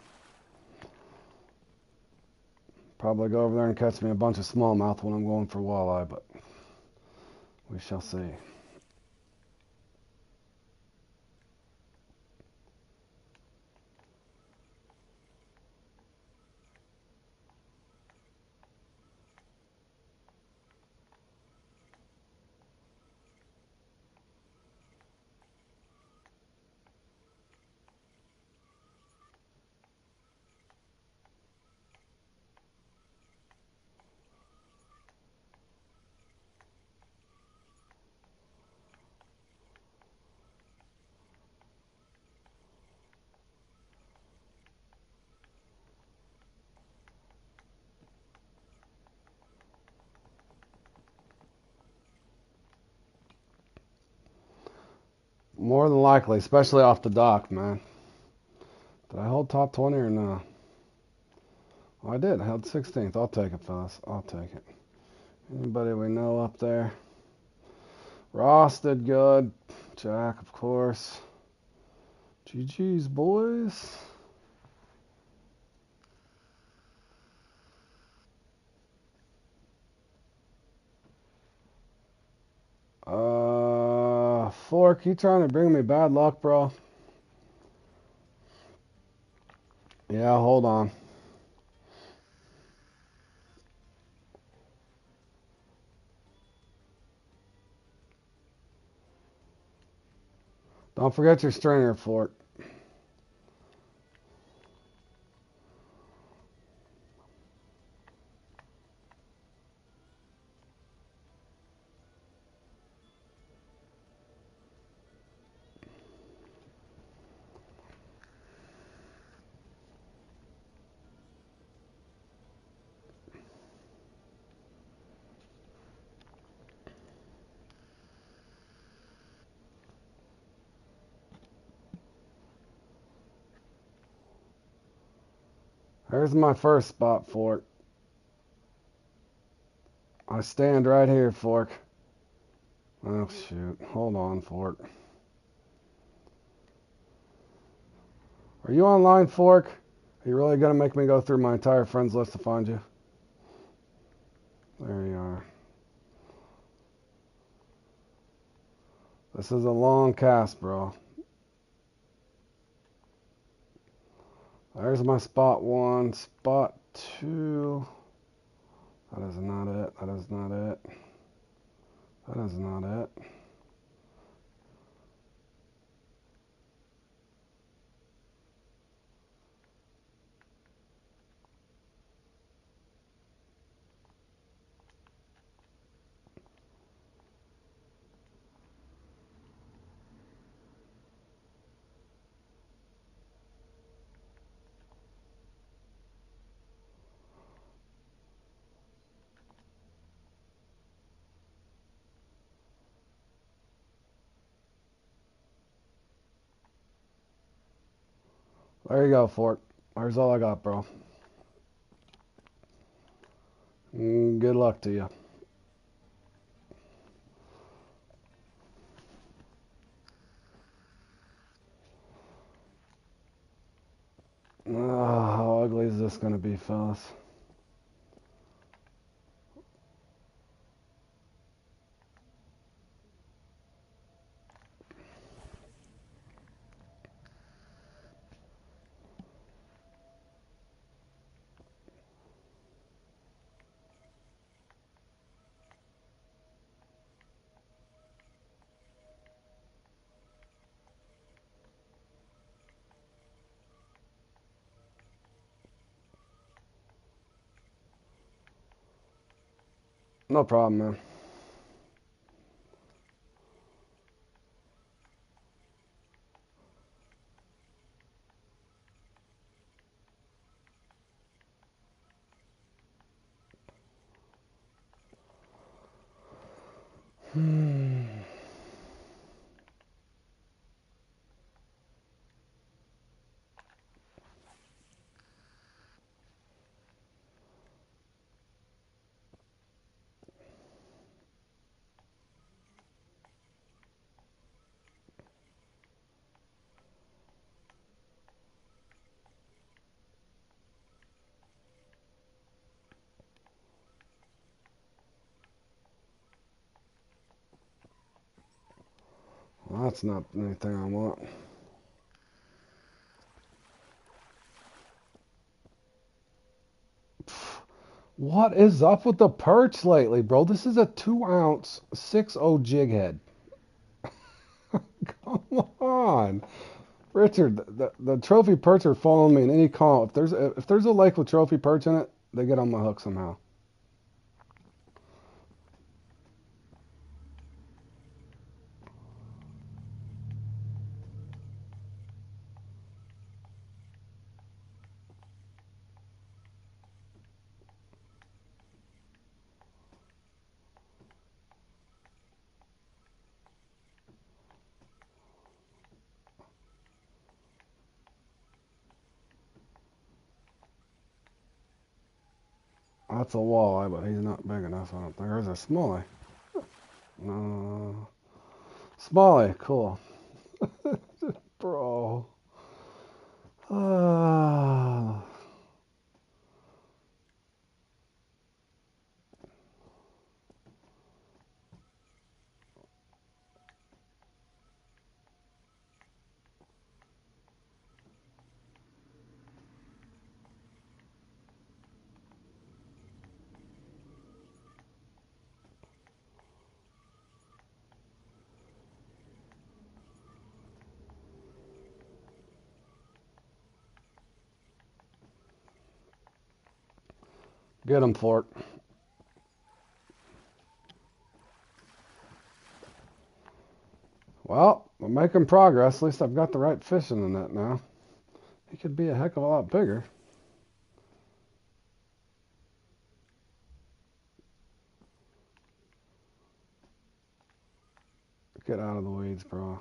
Speaker 1: Probably go over there and catch me a bunch of smallmouth when I'm going for walleye, but we shall see. More than likely, especially off the dock, man. Did I hold top 20 or no? Oh, I did. I held 16th. I'll take it, fellas. I'll take it. Anybody we know up there? Ross did good. Jack, of course. GG's, boys. Fork, you trying to bring me bad luck, bro? Yeah, hold on. Don't forget your stringer, Fork. There's my first spot, Fork. I stand right here, Fork. Oh, shoot. Hold on, Fork. Are you online, Fork? Are you really going to make me go through my entire friends list to find you? There you are. This is a long cast, bro. There's my spot 1. Spot 2. That is not it. That is not it. That is not it. There you go, Fork. There's all I got, bro. Good luck to you. How ugly is this going to be, fellas? No problem, man. Well, that's not anything I want. What is up with the perch lately, bro? This is a 2-ounce 6.0 jig head. Come on, Richard. The trophy perch are following me in any call. If there's a lake with trophy perch in it, they get on my hook somehow. That's a walleye, but he's not big enough. I don't think. There's a smallie. No, smallie, cool, bro. Ah. Get him, Fort. Well, I'm making progress. At least I've got the right fish in the net now. He could be a heck of a lot bigger. Get out of the weeds, bro.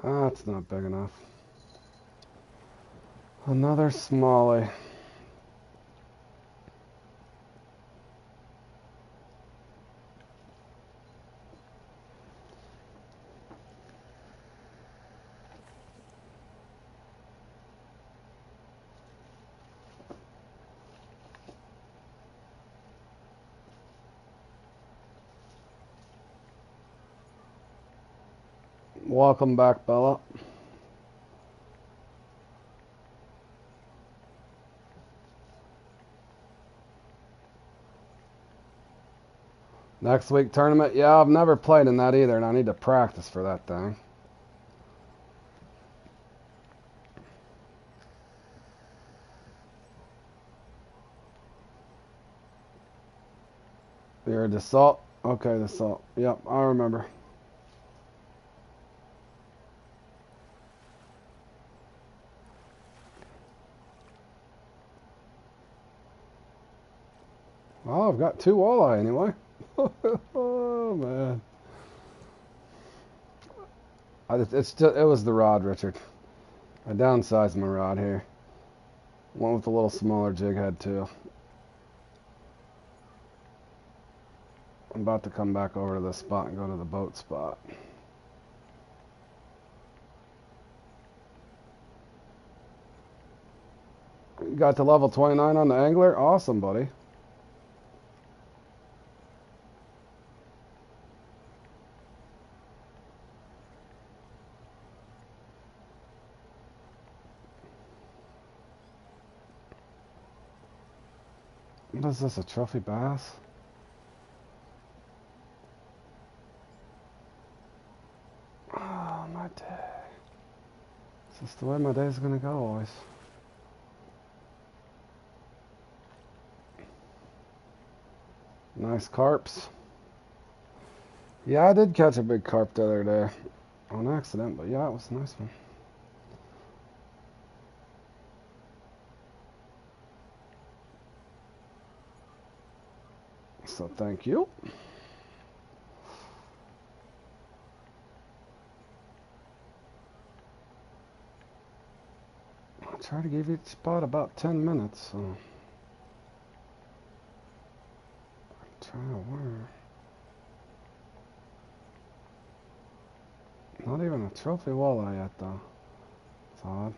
Speaker 1: That's not big enough. Another smallie. Welcome back, Bella. Next week tournament? Yeah, I've never played in that either, and I need to practice for that thing. You're a Dassault? Okay, Dassault. Yep, I remember. Oh, I've got 2 walleye anyway. Oh, man. It was the rod, Richard. I downsized my rod here. One with a little smaller jig head, too. I'm about to come back over to this spot and go to the boat spot. You got to level 29 on the angler? Awesome, buddy. What is this, a trophy bass? Oh, my day. Is this the way my day's gonna go always? Nice carps. Yeah, I did catch a big carp the other day. On accident, but yeah, it was a nice one. So thank you. I'll try to give each spot about 10 minutes, so try to work. Not even a trophy walleye yet though. It's odd.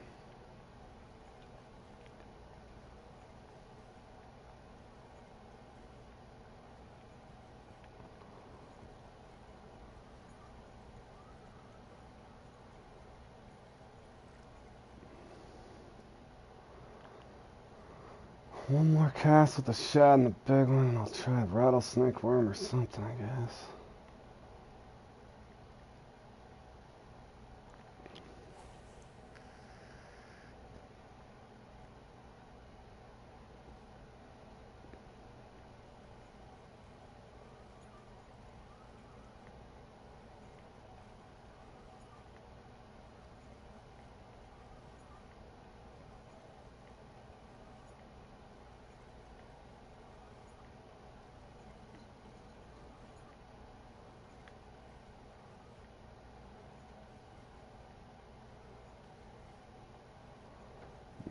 Speaker 1: One more cast with the shad and the big one, and I'll try a rattlesnake worm or something, I guess.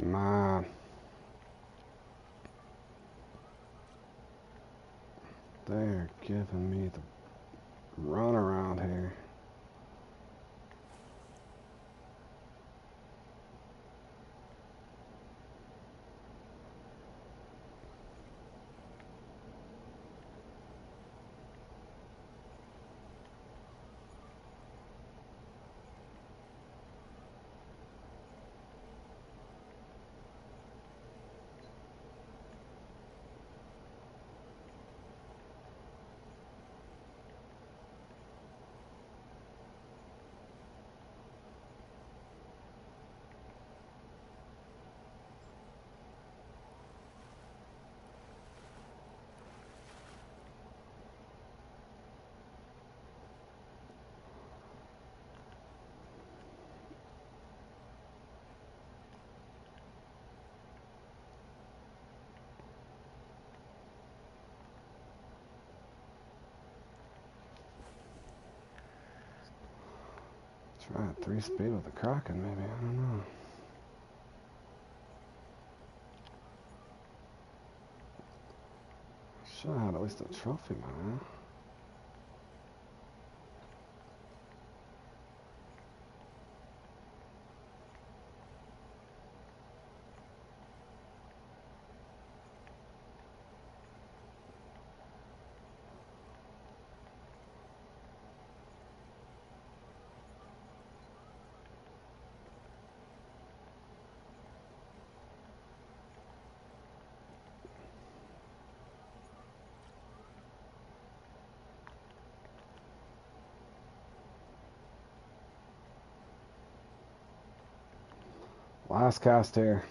Speaker 1: Man, they're giving me the run around here. Try a 3-speed with the Kraken, maybe, I don't know. Should have had at least a trophy by now. Last cast here.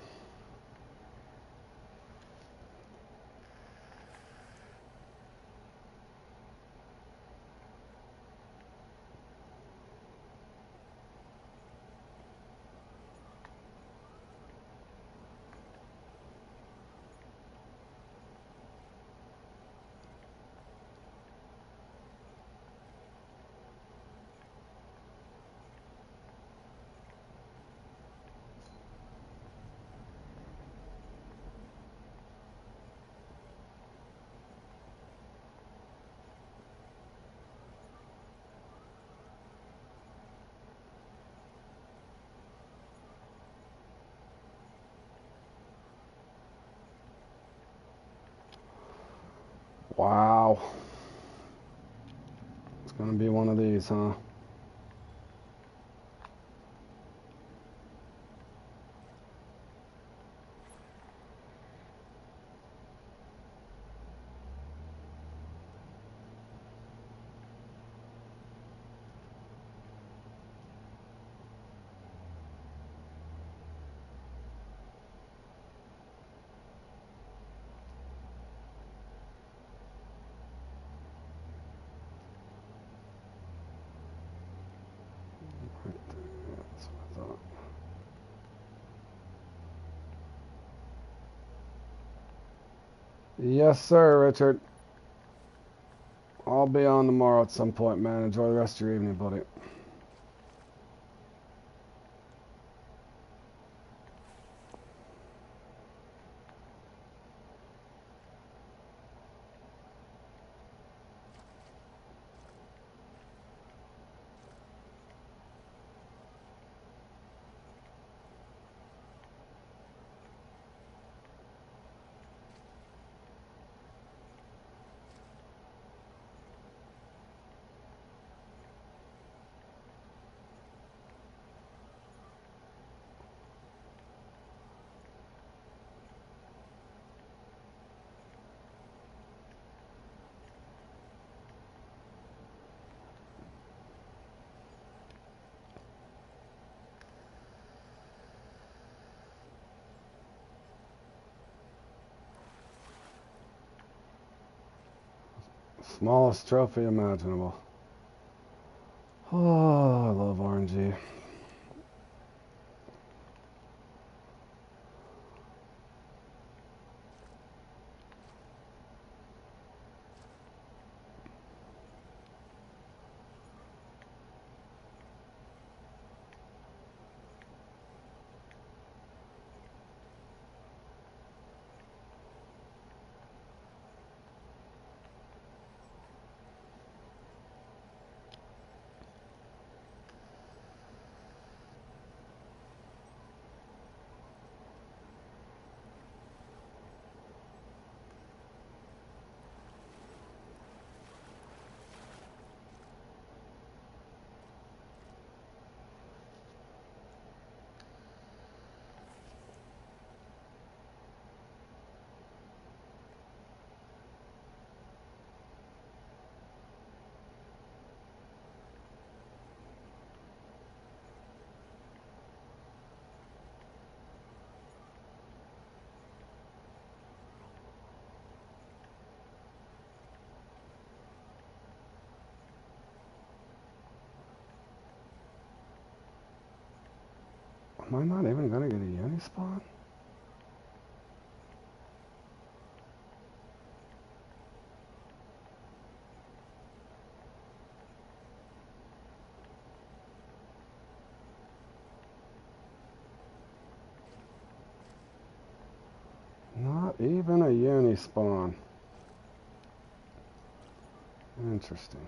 Speaker 1: Wow. It's gonna be one of these, huh? Yes, sir, Richard. I'll be on tomorrow at some point, man. Enjoy the rest of your evening, buddy. Smallest trophy imaginable. Oh, I love RNG. Am I not even gonna get a uni spawn? Not even a uni spawn. Interesting.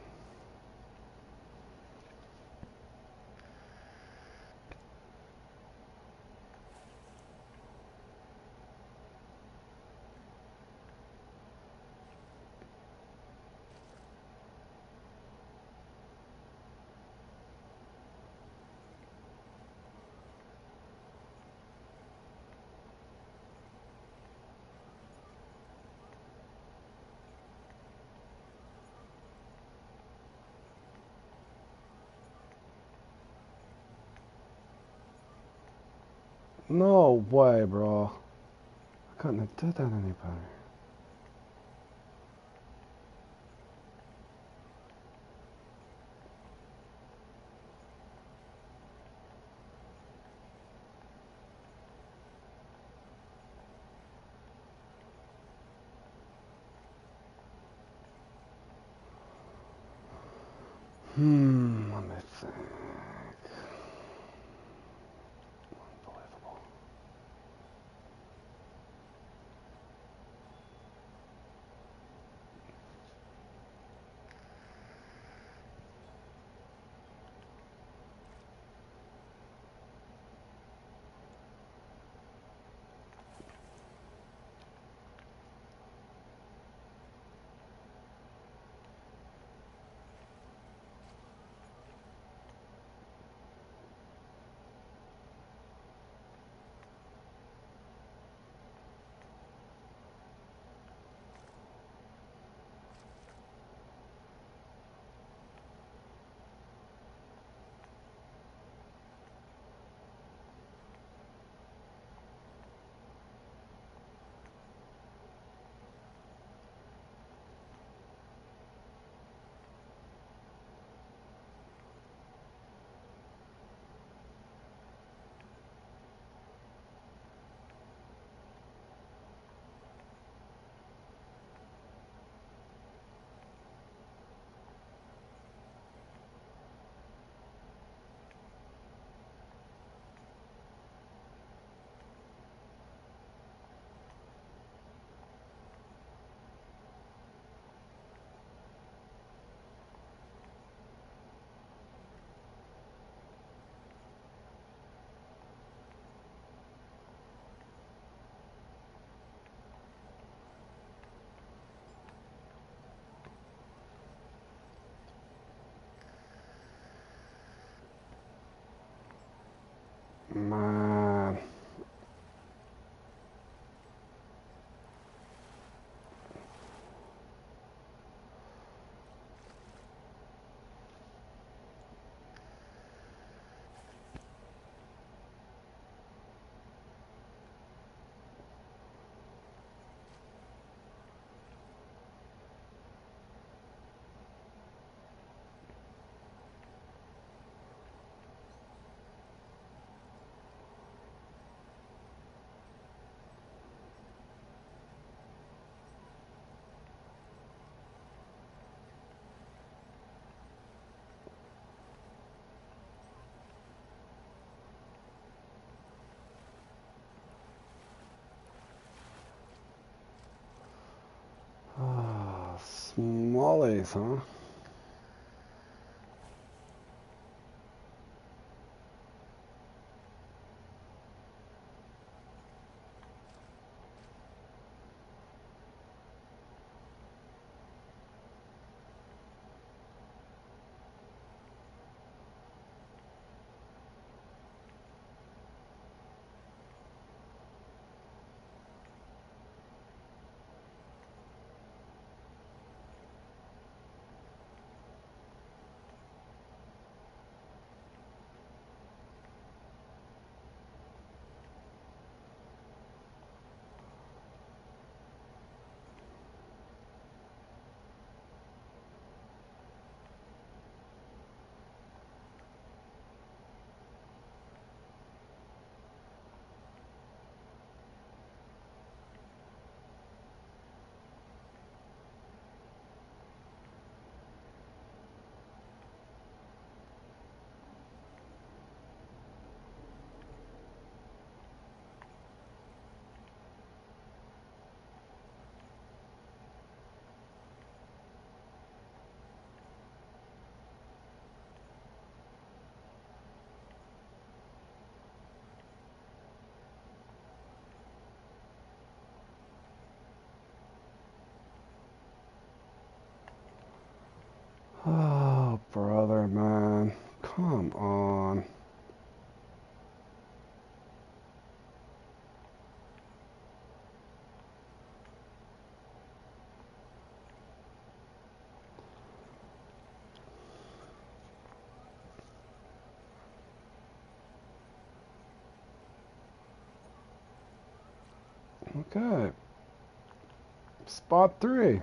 Speaker 1: No way, bro. I couldn't have did that any better. Let me think. Unbelievable. Man. Smallies, huh? Oh, brother, man. Come on. Okay. Spot 3.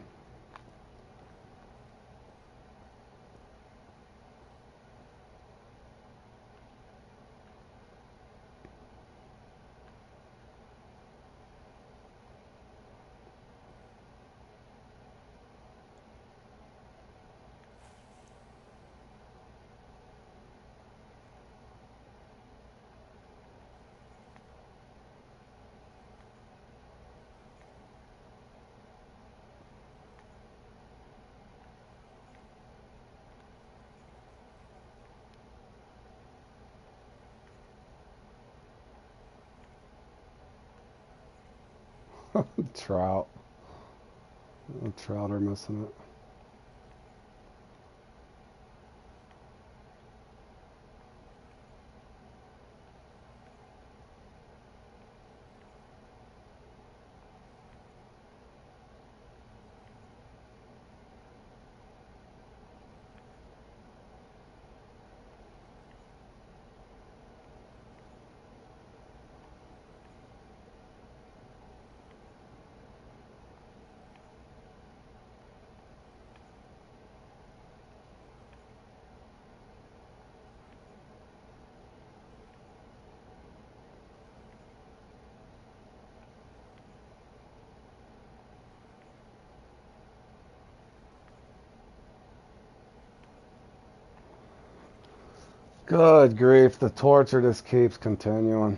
Speaker 1: Trout. The trout are missing it. Good grief, the torture just keeps continuing.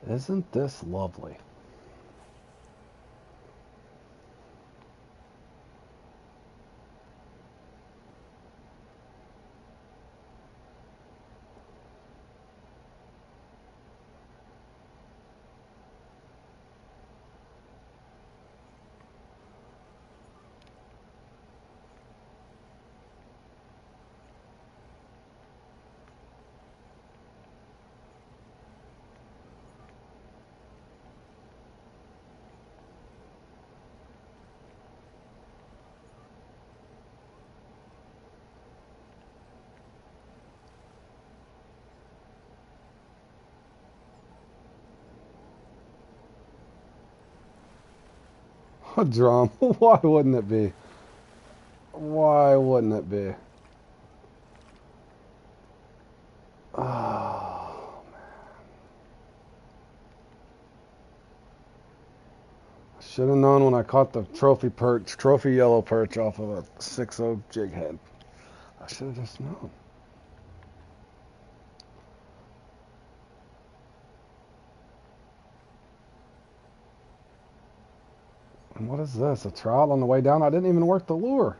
Speaker 1: Isn't this lovely? A drum. Why wouldn't it be? Why wouldn't it be? Oh, should have known when I caught the trophy yellow perch off of a 6-0 jig head. I should have just known. And what is this? A trout on the way down? I didn't even work the lure.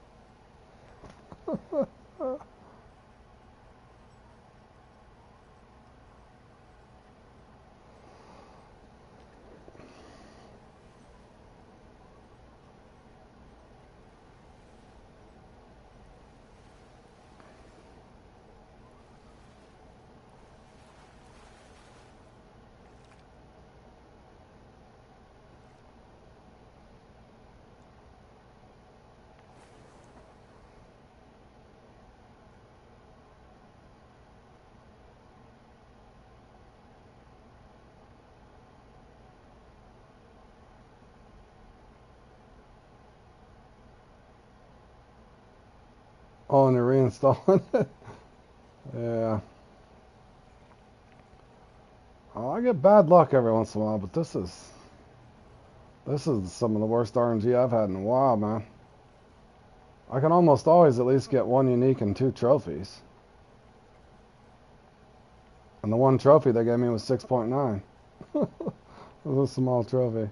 Speaker 1: Oh, and they're reinstalling it. Yeah. Oh, I get bad luck every once in a while, but this is some of the worst RNG I've had in a while, man. I can almost always at least get one unique and 2 trophies. And the one trophy they gave me was 6.9. It was a small trophy.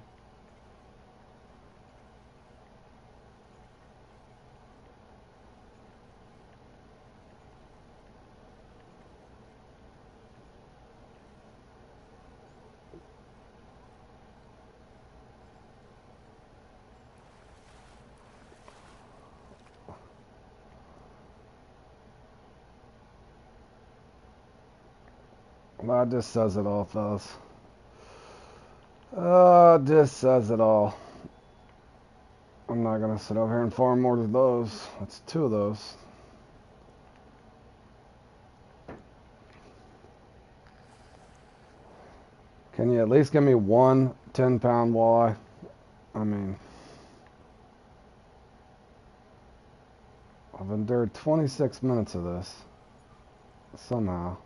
Speaker 1: That just says it all, fellas. Just says it all. I'm not gonna sit over here and farm more of those. That's 2 of those. Can you at least give me one 10-pound walleye? I mean, I've endured 26 minutes of this. Somehow.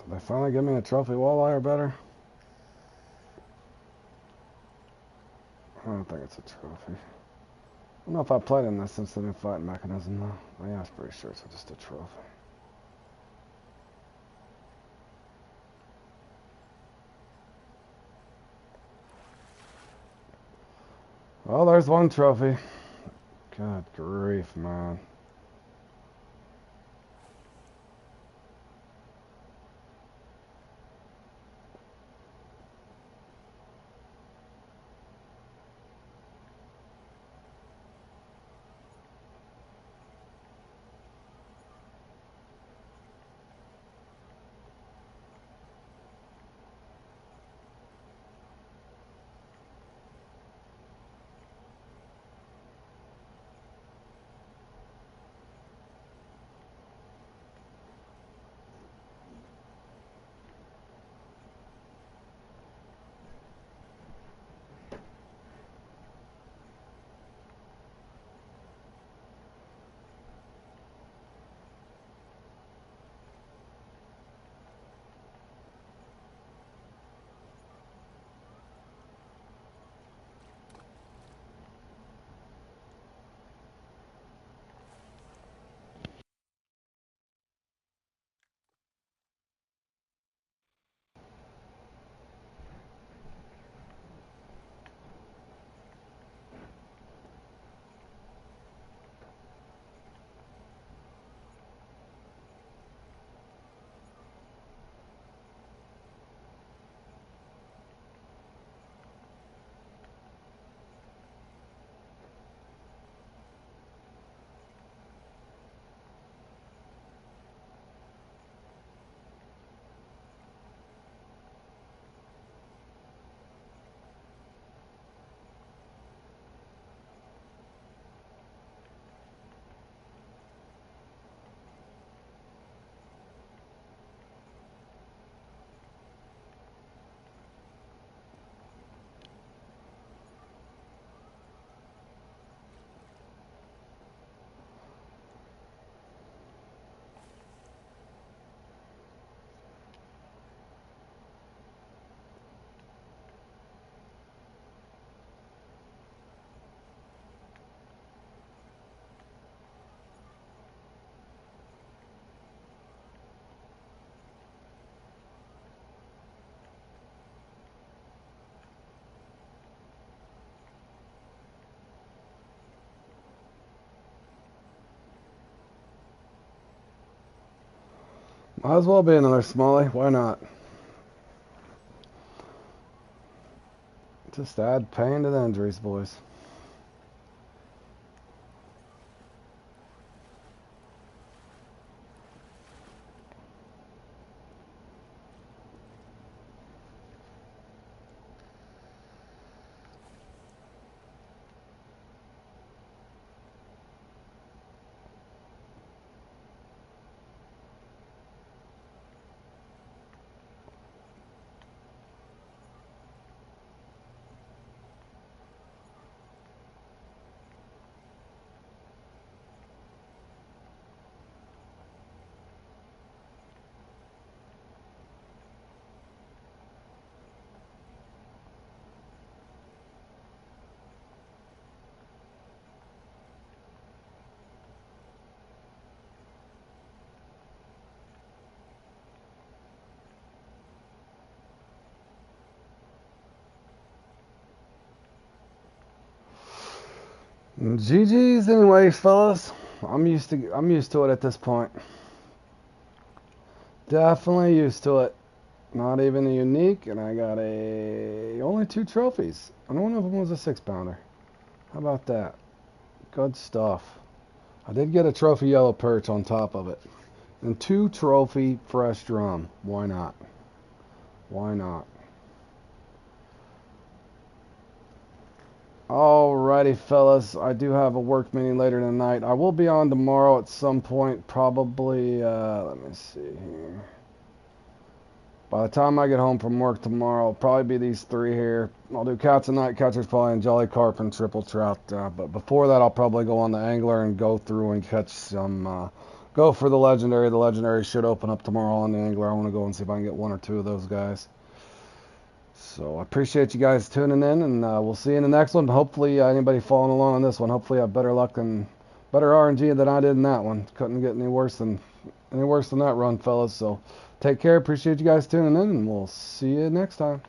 Speaker 1: Did they finally give me a trophy walleye or better? I don't think it's a trophy. I don't know if I played in this since the new fighting mechanism though. But yeah, I was pretty sure it's just a trophy. Well, there's one trophy. Good grief, man. Might as well be another Smalley. Why not? Just add pain to the injuries, boys. GG's anyways, fellas. I'm used to it at this point. Definitely used to it. Not even a unique, and I got only 2 trophies. And one of them was a 6-pounder. How about that? Good stuff. I did get a trophy yellow perch on top of it. And 2 trophy fresh drum. Why not? Why not? Alrighty, fellas. I do have a work meeting later tonight. I will be on tomorrow at some point. Probably, let me see here. By the time I get home from work tomorrow, it'll probably be these 3 here. I'll do Cats and Night Catchers probably and Jolly Carp and Triple Trout. But before that, I'll probably go on the Angler and go through and catch some, go for the Legendary. The Legendary should open up tomorrow on the Angler. I want to go and see if I can get 1 or 2 of those guys. So I appreciate you guys tuning in, and we'll see you in the next one. Hopefully, anybody following along on this one, hopefully I have better luck and better RNG than I did in that one. Couldn't get any worse than that run, fellas. So take care. Appreciate you guys tuning in, and we'll see you next time.